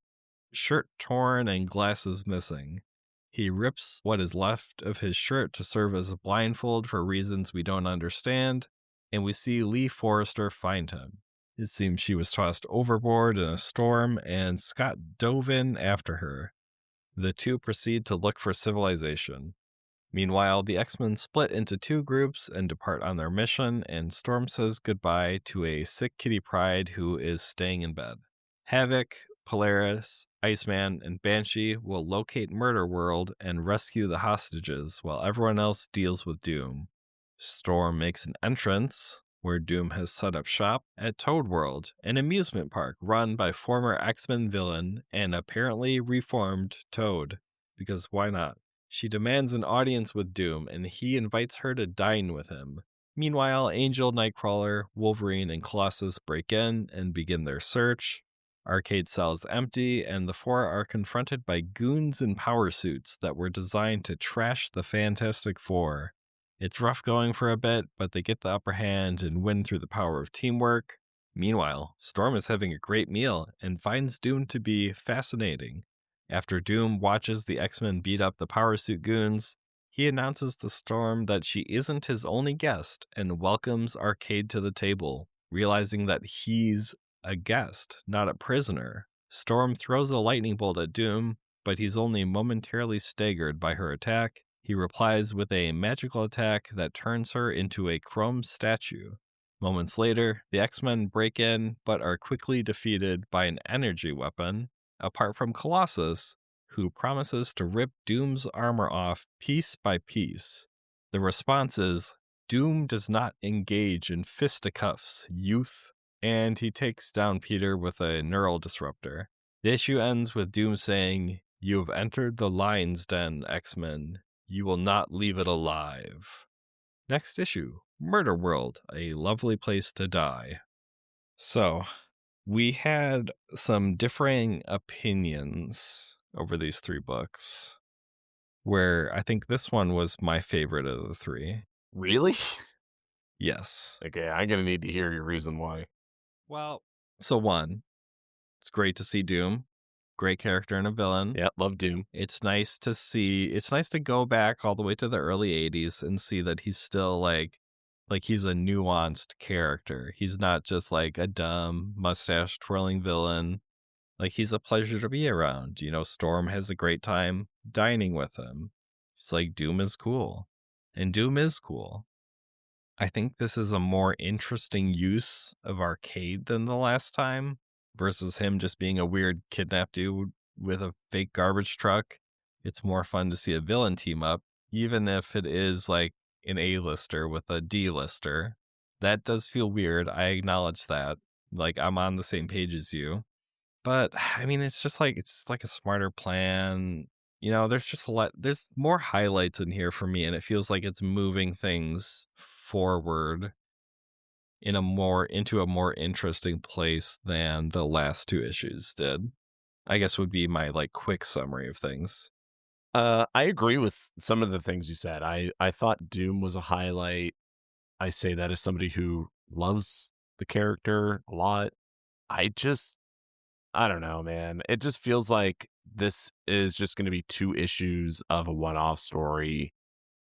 shirt torn and glasses missing. He rips what is left of his shirt to serve as a blindfold for reasons we don't understand, and we see Lee Forrester find him. It seems she was tossed overboard in a storm, and Scott dove in after her. The two proceed to look for civilization. Meanwhile, the X-Men split into two groups and depart on their mission, and Storm says goodbye to a sick Kitty Pryde who is staying in bed. Havoc, Polaris, Iceman, and Banshee will locate Murder World and rescue the hostages while everyone else deals with Doom. Storm makes an entrance, where Doom has set up shop, at Toad World, an amusement park run by former X-Men villain and apparently reformed Toad. Because why not? She demands an audience with Doom, and he invites her to dine with him. Meanwhile, Angel, Nightcrawler, Wolverine, and Colossus break in and begin their search. Arcade cell is empty, and the four are confronted by goons in power suits that were designed to trash the Fantastic Four. It's rough going for a bit, but they get the upper hand and win through the power of teamwork. Meanwhile, Storm is having a great meal and finds Doom to be fascinating. After Doom watches the X-Men beat up the power suit goons, he announces to Storm that she isn't his only guest and welcomes Arcade to the table, realizing that he's a guest, not a prisoner. Storm throws a lightning bolt at Doom, but he's only momentarily staggered by her attack. He replies with a magical attack that turns her into a chrome statue. Moments later, the X-Men break in, but are quickly defeated by an energy weapon, apart from Colossus, who promises to rip Doom's armor off piece by piece. The response is, Doom does not engage in fisticuffs, youth, and he takes down Peter with a neural disruptor. The issue ends with Doom saying, "You have entered the lion's den, X-Men. You will not leave it alive." Next issue, Murder World, a lovely place to die. So, we had some differing opinions over these three books, where I think this one was my favorite of the three. Really? Yes. Okay, I'm gonna need to hear your reason why. Well, so one, it's great to see Doom. Great character and a villain. Yeah, love Doom. It's nice to go back all the way to the early 80s and see that he's still like he's a nuanced character. He's not just like a dumb mustache twirling villain. Like he's a pleasure to be around. You know, Storm has a great time dining with him. It's like Doom is cool. And Doom is cool. I think this is a more interesting use of Arcade than the last time, versus him just being a weird kidnapped dude with a fake garbage truck. It's more fun to see a villain team up, even if it is like an A-lister with a D-lister. That does feel weird. I acknowledge that. Like, I'm on the same page as you. But, I mean, it's like a smarter plan. You know, there's more highlights in here for me, and it feels like it's moving things forward into a more interesting place than the last two issues did. I guess would be my like quick summary of things. I agree with some of the things you said. I thought Doom was a highlight. I say that as somebody who loves the character a lot. I don't know, man. It just feels like this is just going to be 2 issues of a one-off story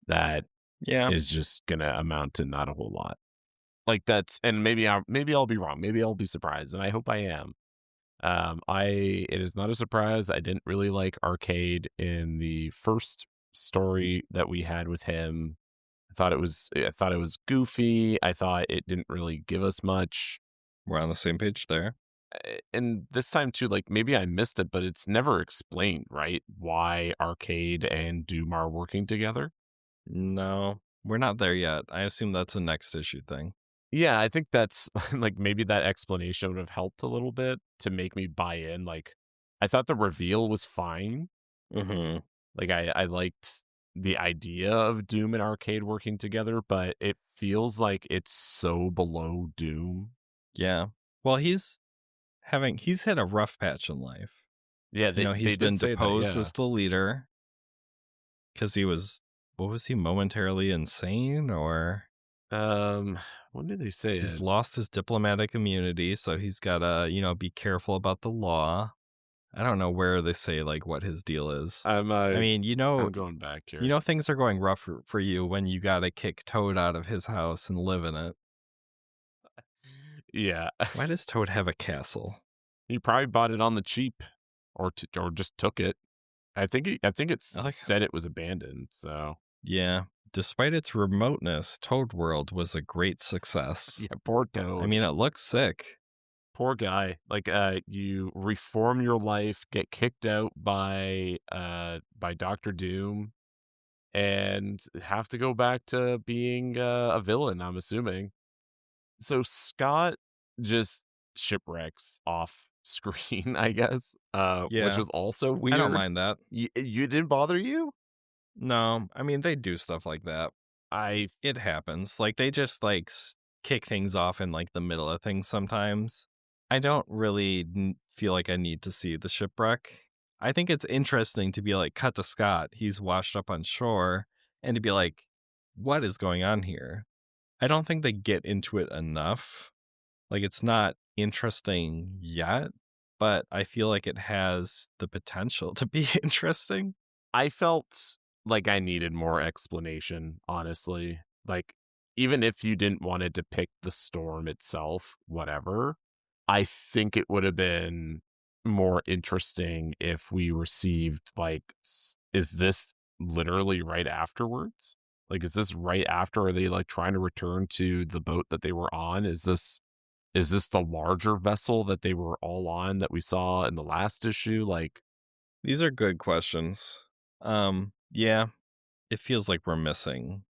that Yeah. is just going to amount to not a whole lot. Like and maybe I'll be wrong. Maybe I'll be surprised, and I hope I am. It is not a surprise. I didn't really like Arcade in the first story that we had with him. I thought it was goofy. I thought it didn't really give us much. We're on the same page there. And this time too, like maybe I missed it, but it's never explained, right? Why Arcade and Doom are working together. No, we're not there yet. I assume that's a next issue thing. Yeah, I think that's like maybe that explanation would have helped a little bit to make me buy in. Like, I thought the reveal was fine. Mm-hmm. Like, I liked the idea of Doom and Arcade working together, but it feels like it's so below Doom. Yeah. Well, he's had a rough patch in life. Yeah, You know, they he's been did say that. deposed Yeah. as the leader because what was he, momentarily insane, or Um, when did they say he's it? lost his diplomatic immunity, so he's got to, be careful about the law. I don't know where they say like what his deal is. I mean, I'm going back here. things are going rough for you when you got to kick Toad out of his house and live in it. Yeah, Why does Toad have a castle? he probably bought it on the cheap, or just took it. I think it I like, said it was abandoned. So yeah. Despite its remoteness, Toad World was a great success. yeah, poor Toad. I mean, it looks sick. Poor guy. Like, you reform your life, get kicked out by Doctor Doom, and have to go back to being a villain, I'm assuming. So Scott just shipwrecks off screen, I guess, which Yeah, was also I don't weird. mind that. You didn't bother you? No, I mean, they do stuff like that. I It happens. Like, they just, like, kick things off in, like, the middle of things sometimes. I don't really feel like I need to see the shipwreck. I think it's interesting to be like, cut to Scott. He's washed up on shore, and to be like, what is going on here? I don't think they get into it enough. Like, it's not interesting yet, but I feel like it has the potential to be interesting. I felt like I needed more explanation, honestly. Like, even if you didn't want to depict the storm itself, whatever, I think it would have been more interesting if we received, like, is this literally right afterwards? Like, is this right after? Are they like trying to return to the boat that they were on? Is this the larger vessel that they were all on that we saw in the last issue? Like, These are good questions. Yeah, it feels like we're missing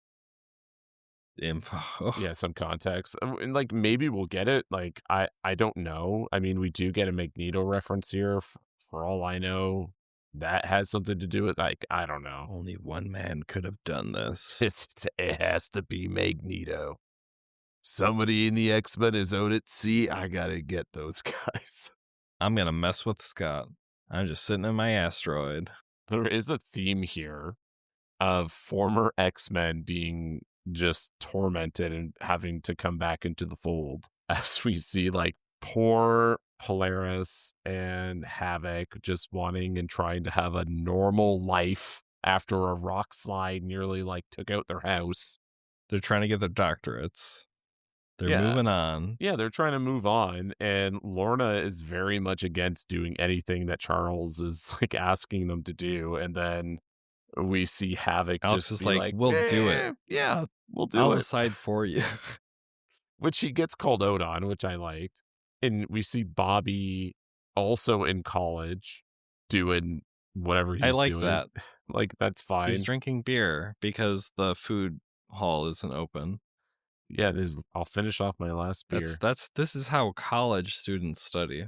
info. yeah, some context. And like maybe we'll get it. Like I don't know. I mean, we do get a Magneto reference here. For all I know, that has something to do with, like, I don't know. Only one man could have done this. It has to be Magneto. Somebody in the X-Men is out at sea. I gotta get those guys. I'm gonna mess with Scott. I'm just sitting in my asteroid. There is a theme here of former X-Men being just tormented and having to come back into the fold, as we see like poor Polaris and Havoc just wanting and trying to have a normal life after a rock slide nearly like took out their house. They're trying to get their doctorates. They're Yeah. moving on. Yeah, they're trying to move on, and Lorna is very much against doing anything that Charles is like asking them to do. And then we see Havoc Alex just is be like, like, we'll do it. yeah, we'll I'll do it. decide for you. Which he gets called out on, which I liked. And we see Bobby also in college doing whatever I he's like doing. that. Like, that's He's fine. drinking beer because the food hall isn't open. Yeah, it is. I'll finish off my last beer. This is how college students study.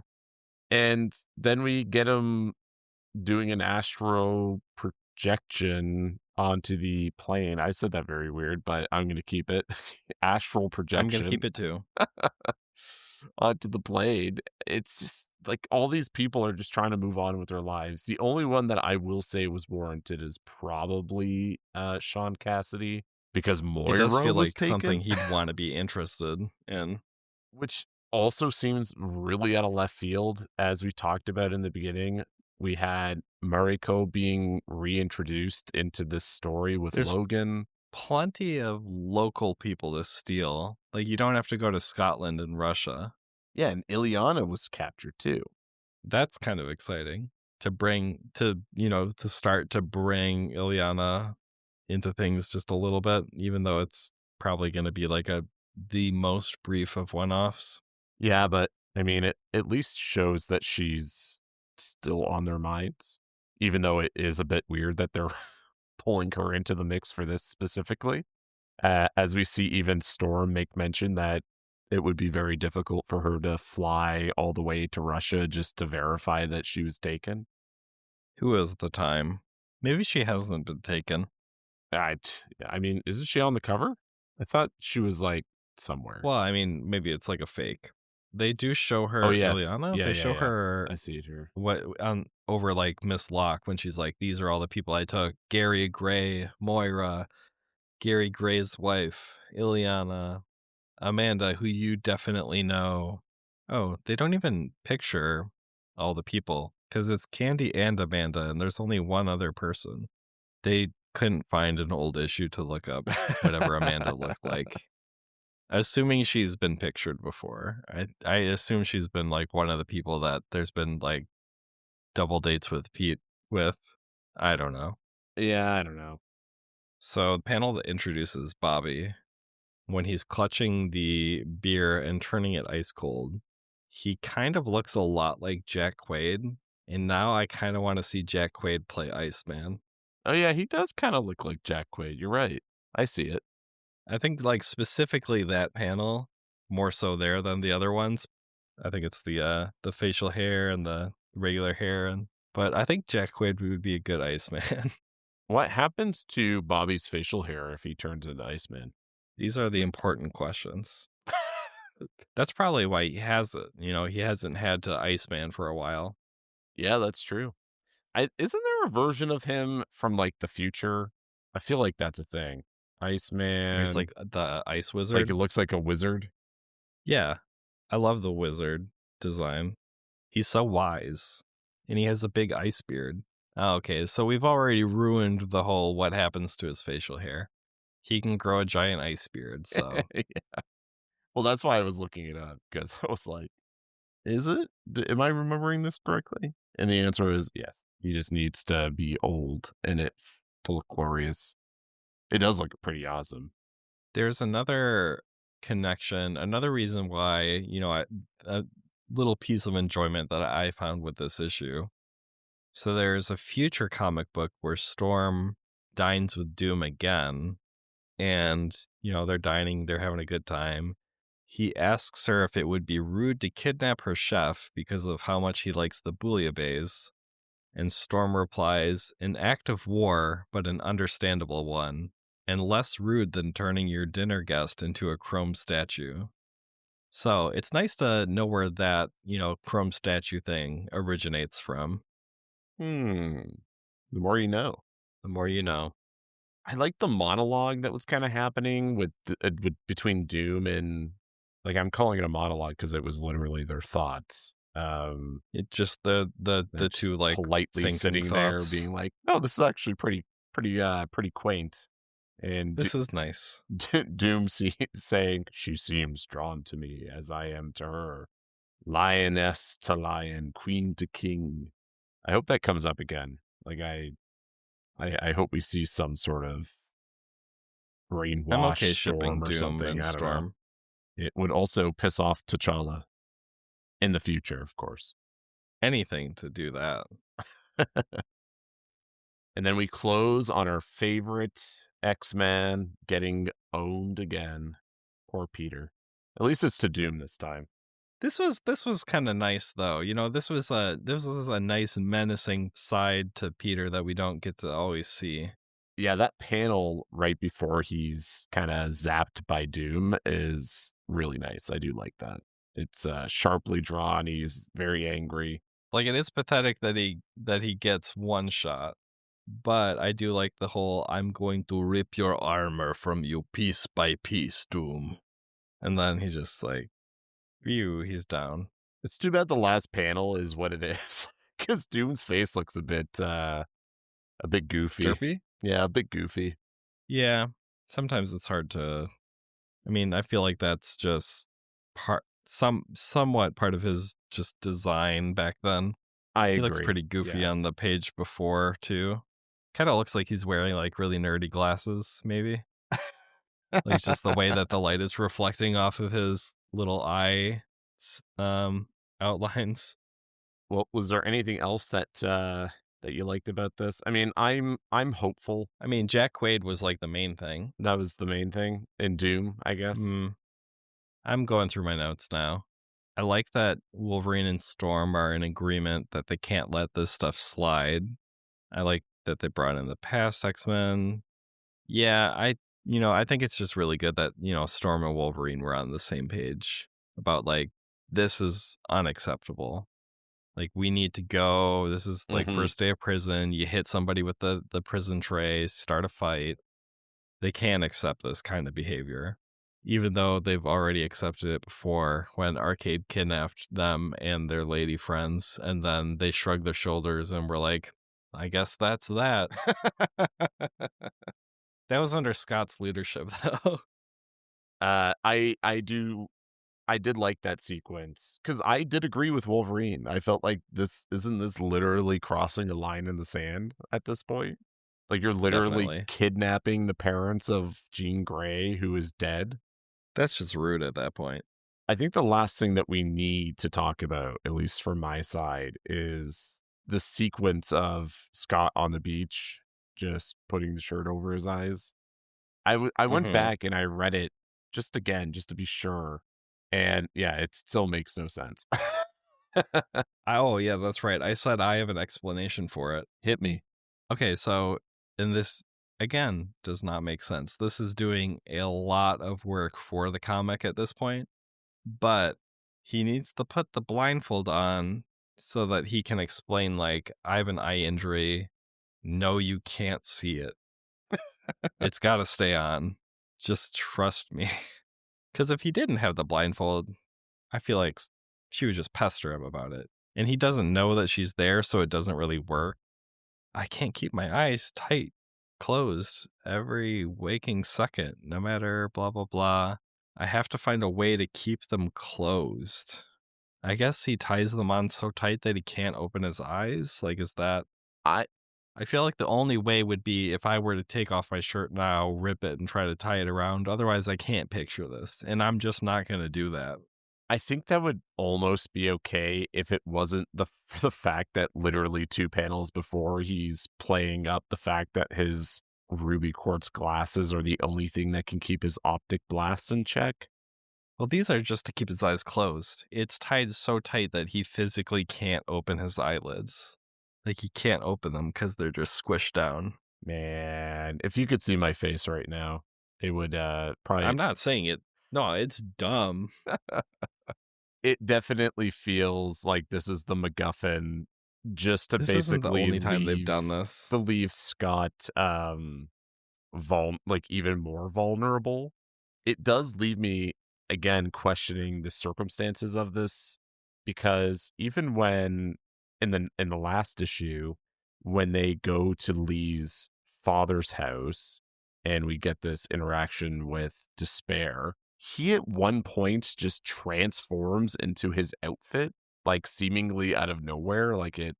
And then we get him doing an astral projection onto the plane. I said that very weird, but I'm going to keep it. Astral I'm gonna keep projection it too. onto the plane. It's just like all these people are just trying to move on with their lives. The only one that I will say was warranted is probably Sean Cassidy, because It does Moira feel was like something taken, he'd want to be interested in. which also seems really out of left field. As we talked about in the beginning, we had Mariko being reintroduced into this story with There's Logan. plenty of local people to steal. Like, you don't have to go to Scotland and Russia. Yeah, and Ileana was captured too. That's kind of exciting to to start to bring Ilyana into things just a little bit, even though it's probably going to be like the most brief of one-offs. Yeah, but I mean, it at least shows that she's still on their minds, even though it is a bit weird that they're pulling her into the mix for this specifically. As we see even Storm make mention that it would be very difficult for her to fly all the way to Russia just to verify that she was taken. Who is the time? Maybe she hasn't been taken. I mean, isn't she on the cover? I thought she was like somewhere. Well, I mean, maybe it's like a fake. They do show Oh, her yes. Ilyana. Yeah, They yeah, show yeah. her I see it here. what on over like Miss Locke when she's like, "These are all the people I took: Gary Gray, Moira, Gary Gray's wife, Ilyana, Amanda, who you definitely know." Oh, they don't even picture all the people because it's Candy and Amanda, and there's only one other person. They couldn't find an old issue to look up whatever Amanda looked like. Assuming she's been pictured before. I assume she's been like one of the people that there's been like double dates with Pete with. I don't know. Yeah, I don't know. So the panel that introduces Bobby, when he's clutching the beer and turning it ice cold, he kind of looks a lot like Jack Quaid. And now I kind of want to see Jack Quaid play Iceman. Oh, yeah, he does kind of look like Jack Quaid. You're right. I see it. I think like specifically that panel more so there than the other ones. I think it's the facial hair and the regular hair, but I think Jack Quaid would be a good Iceman. What happens to Bobby's facial hair if he turns into Iceman? These are the important questions. That's probably why he has it. He hasn't had to Iceman for a while. Yeah, that's true. Isn't there a version of him from like the future? I feel like that's a thing. Where he's Iceman, like the ice like it wizard. looks like a wizard. Yeah, I love the wizard design. He's so wise, and he has a big ice beard. Oh, okay, so we've already ruined the whole what happens to his facial hair. He can grow a giant ice beard, so Yeah. Well, that's why I was looking it up because I was like, is it? Am I remembering this correctly? And the answer is yes. He just needs to be old and it to look glorious. It does look pretty awesome. there's another connection, another reason why, a little piece of enjoyment that I found with this issue. So there's a future comic book where Storm dines with Doom again, and, they're dining, they're having a good time. He asks her if it would be rude to kidnap her chef because of how much he likes the bouillabaisse. And Storm replies, an act of war, but an understandable one, and less rude than turning your dinner guest into a chrome statue. So it's nice to know where that, chrome statue thing originates from. Hmm. The more you know. The more you know. I like the monologue that was kind of happening with between Doom and like I'm calling it a monologue because it was literally their thoughts. It just the They're two just like politely thinking sitting there thoughts. being like, "Oh, this is actually pretty quaint." And This is nice. Doom saying, "She seems drawn to me as I am to her, lioness to lion, queen to king." I hope that comes up again. Like I hope we see some sort of I'm okay brainwash shipping Storm or Doom something. and I don't know. Storm. It would also piss off T'Challa in the future, of course. Anything to do that. And then we close on our favorite X-Man getting owned again. Poor Peter. At least it's to Doom this time. This was kind of nice though. This was a nice menacing side to Peter that we don't get to always see. Yeah, that panel right before he's kind of zapped by Doom is really nice. I do like that. It's sharply drawn. He's very angry. Like it is pathetic that he gets one shot, but I do like the whole I'm going to rip your armor from you piece by piece, Doom. And then he's just like, phew, he's down. It's too bad the last panel is what it is because Doom's face looks a bit goofy. Derpy? Yeah, a bit goofy. Yeah. Sometimes it's hard to I mean, I feel like that's just somewhat part of his just design back then. I He looks agree. pretty goofy Yeah. on the page before too. Kind of looks like he's wearing like really nerdy glasses, maybe. Like just the way that the light is reflecting off of his little eye outlines. Well, was there anything else that you liked about this? I mean, I'm hopeful. I mean, Jack Quaid was like the main thing. That was the main thing in Doom, I guess. Mm, I'm going through my notes now. I like that Wolverine and Storm are in agreement that they can't let this stuff slide. I like that they brought in the past X-Men. Yeah, I think it's just really good that, Storm and Wolverine were on the same page about like this is unacceptable. Like we need to go. This is like Hmm. first day of prison. You hit somebody with the prison tray, start a fight. They can't accept this kind of behavior. Even though they've already accepted it before when Arcade kidnapped them and their lady friends, and then they shrugged their shoulders and were like, I guess that's that. That was under Scott's leadership, though. I did like that sequence because I did agree with Wolverine. I felt like this literally crossing a line in the sand at this point. Like you're literally Definitely. kidnapping the parents of Jean Grey, who is dead. That's just rude at that point. I think the last thing that we need to talk about, at least from my side, is the sequence of Scott on the beach just putting the shirt over his eyes. I went Hmm. back and I read it just again, just to be sure. And yeah, it still makes no sense. Oh, yeah, that's right. I said I have an explanation for it. Hit me. Okay, so And this, again, does not make sense. This is doing a lot of work for the comic at this point, but he needs to put the blindfold on so that he can explain, like, I have an eye injury. No, you can't see it. It's got to stay on. Just trust me. Because if he didn't have the blindfold, I feel like she would just pester him about it. And he doesn't know that she's there, so it doesn't really work. I can't keep my eyes tight, closed every waking second, no matter blah, blah, blah. I have to find a way to keep them closed. I guess he ties them on so tight that he can't open his eyes. Like, is that. I I feel like the only way would be if I were to take off my shirt now, rip it, and try to tie it around. Otherwise, I can't picture this. And I'm just not going to do that. I think that would almost be okay if it wasn't for the fact that literally 2 panels before he's playing up the fact that his ruby quartz glasses are the only thing that can keep his optic blasts in check. Well, these are just to keep his eyes closed. It's tied so tight that he physically can't open his eyelids. Like, he can't open them because they're just squished down. Man, if you could see my face right now, it would probably. I'm not saying it. No, it's dumb. It definitely feels like this is the MacGuffin just to This isn't the basically only time they've done this. leave Scott like even more vulnerable. It does leave me again questioning the circumstances of this, because even when in the last issue, when they go to Lee's father's house and we get this interaction with Despair, he at one point just transforms into his outfit, like seemingly out of nowhere, like it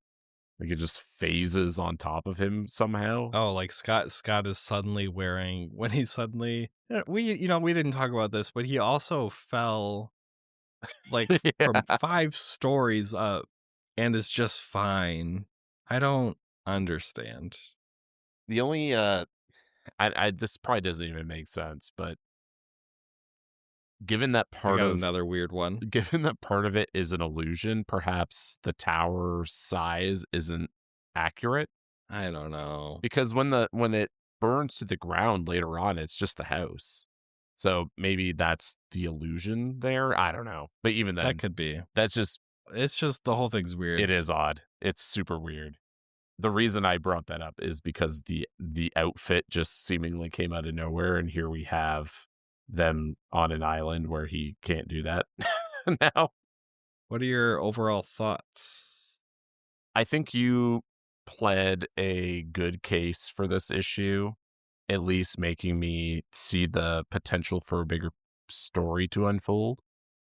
just phases on top of him somehow. Oh, like Scott is suddenly wearing when he suddenly we didn't talk about this, but he also fell like from Yeah. 5 stories up and is just fine. I don't understand. The only I this probably doesn't even make sense, but given that I part got of another weird one. given that part of it is an illusion, perhaps the tower size isn't accurate, I don't know. because when it burns to the ground later on, it's just the house. So maybe that's the illusion there. I don't know. But even That then, could be. that's just It's just the whole thing's weird. it is odd. It's super weird. The reason I brought that up is because the outfit just seemingly came out of nowhere, and here we have them on an island where he can't do that now. What are your overall thoughts? I think you pled a good case for this issue, at least making me see the potential for a bigger story to unfold.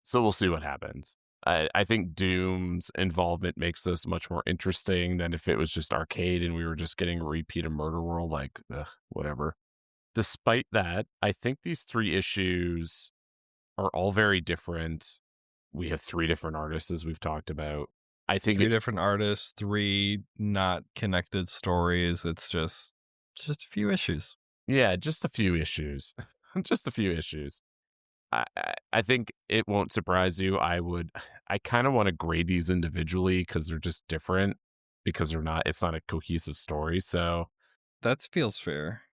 So we'll see what happens. I think Doom's involvement makes this much more interesting than if it was just Arcade and we were just getting a repeat of Murder World, like, whatever. Despite that, I think these 3 issues are all very different. We have 3 different artists, as we've talked about. I think 3 different artists, 3 not connected stories. It's just a few issues. yeah, just a few issues. Just a few issues. I think it won't surprise you. I kind of want to grade these individually because they're just different, because it's not a cohesive story. So That feels fair.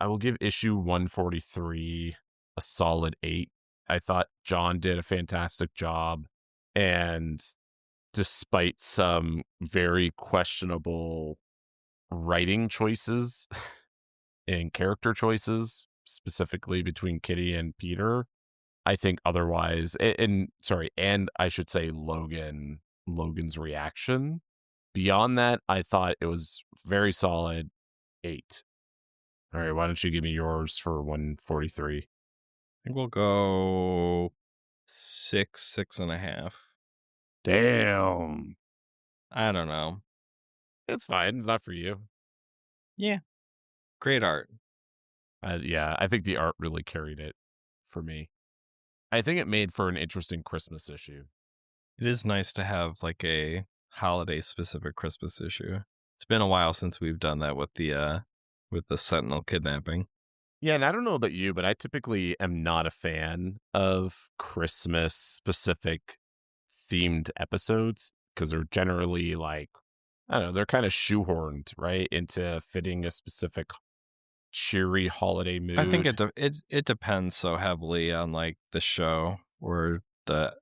I will give issue 143 a solid 8. I thought John did a fantastic job. And despite some very questionable writing choices and character choices, specifically between Kitty and Peter, I think otherwise, and I should say Logan's reaction. Beyond that, I thought it was very solid 8. All right, why don't you give me yours for 143? I think we'll go 6, 6.5. Damn. I don't know. It's fine. It's not for you. Yeah. Great art. Yeah, I think the art really carried it for me. I think it made for an interesting Christmas issue. It is nice to have like a holiday specific Christmas issue. It's been a while since we've done that with the Sentinel kidnapping. Yeah, and I don't know about you, but I typically am not a fan of Christmas specific themed episodes because they're generally like I don't know, they're kind of shoehorned, right, into fitting a specific cheery holiday I think mood. it depends so heavily on like the show or the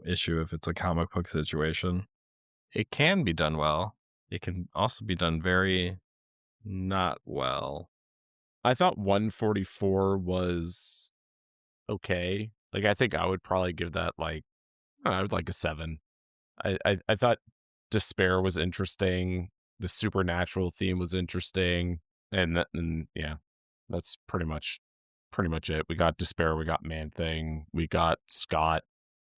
issue if it's a comic book situation. It can be done well. It can also be done very not well. I thought 144 was okay. Like, I think I would probably give that, like, I don't know, I would like a 7. I thought despair was interesting, the supernatural theme was interesting, and yeah, that's pretty much it. We got despair, we got Man Thing, we got Scott,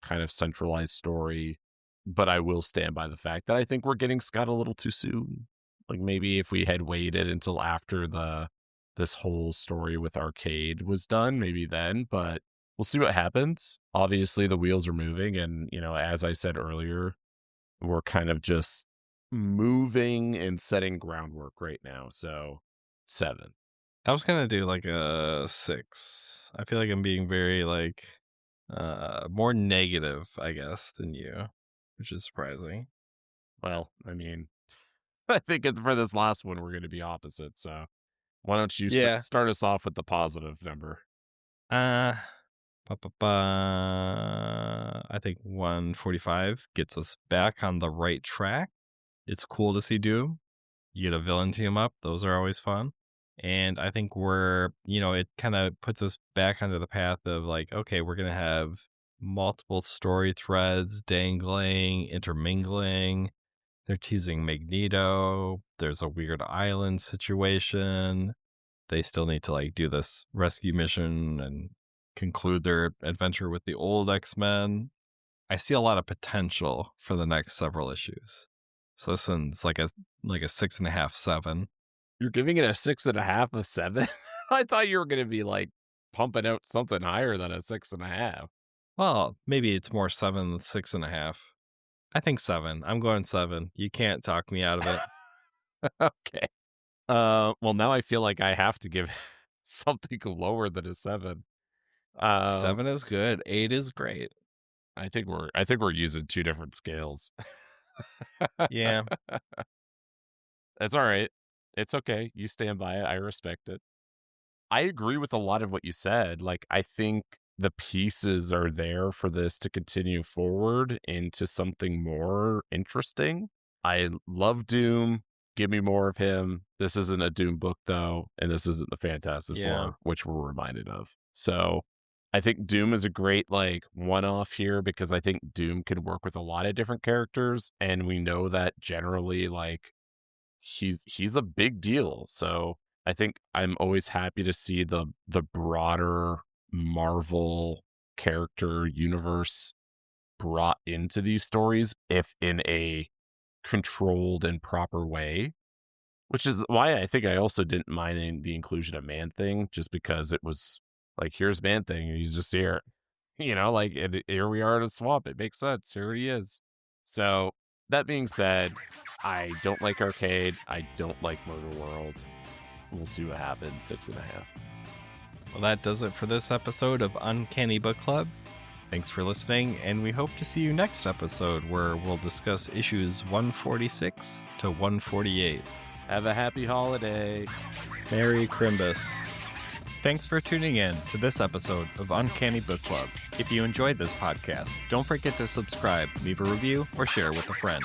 kind of centralized story, but I will stand by the fact that I think we're getting Scott a little too soon. Like, maybe if we had waited until after this whole story with Arcade was done, maybe then, but we'll see what happens. Obviously, the wheels are moving, and, as I said earlier, we're kind of just moving and setting groundwork right now. So 7. I was gonna do like a 6. I feel like I'm being very like more negative, I guess, than you, which is surprising. Well, I mean, I think for this last one, we're going to be opposite. So why don't you Yeah. start us off with the positive number? Uh I think 145 gets us back on the right track. It's cool to see Doom. You get a villain team up. Those are always fun. And I think it kind of puts us back onto the path of like, okay, we're going to have multiple story threads dangling, intermingling. They're teasing Magneto. There's a weird island situation. They still need to like do this rescue mission and conclude their adventure with the old X-Men. I see a lot of potential for the next several issues. So this one's like a 6.5, 7. You're giving it a 6.5, a 7? I thought you were going to be like pumping out something higher than a 6.5. Well, maybe it's more 7 than 6.5. I think 7. I'm going 7. You can't talk me out of it. Okay. Well, now I feel like I have to give something lower than a 7. 7 is good. 8 is great. I think we're using two different scales. Yeah. That's all right. It's okay. You stand by it. I respect it. I agree with a lot of what you said. Like, I think the pieces are there for this to continue forward into something more interesting. I love Doom. Give me more of him. This isn't a Doom book, though, and this isn't the Fantastic Yeah. Four, which we're reminded of. So I think Doom is a great, like, one-off here because I think Doom can work with a lot of different characters, and we know that generally, like, he's a big deal. So I think I'm always happy to see the broader Marvel character universe brought into these stories if in a controlled and proper way, which is why I think I also didn't mind the inclusion of Man Thing, just because it was like, here's Man Thing and he's just here, like, and here we are in a swamp. It makes sense. Here he is. So that being said, I don't like Arcade. I don't like Murder World. We'll see what happens. 6.5. Well, that does it for this episode of Uncanny Book Club. Thanks for listening, and we hope to see you next episode where we'll discuss issues 146 to 148. Have a happy holiday. Merry Crimbus. Thanks for tuning in to this episode of Uncanny Book Club. If you enjoyed this podcast, don't forget to subscribe, leave a review, or share with a friend.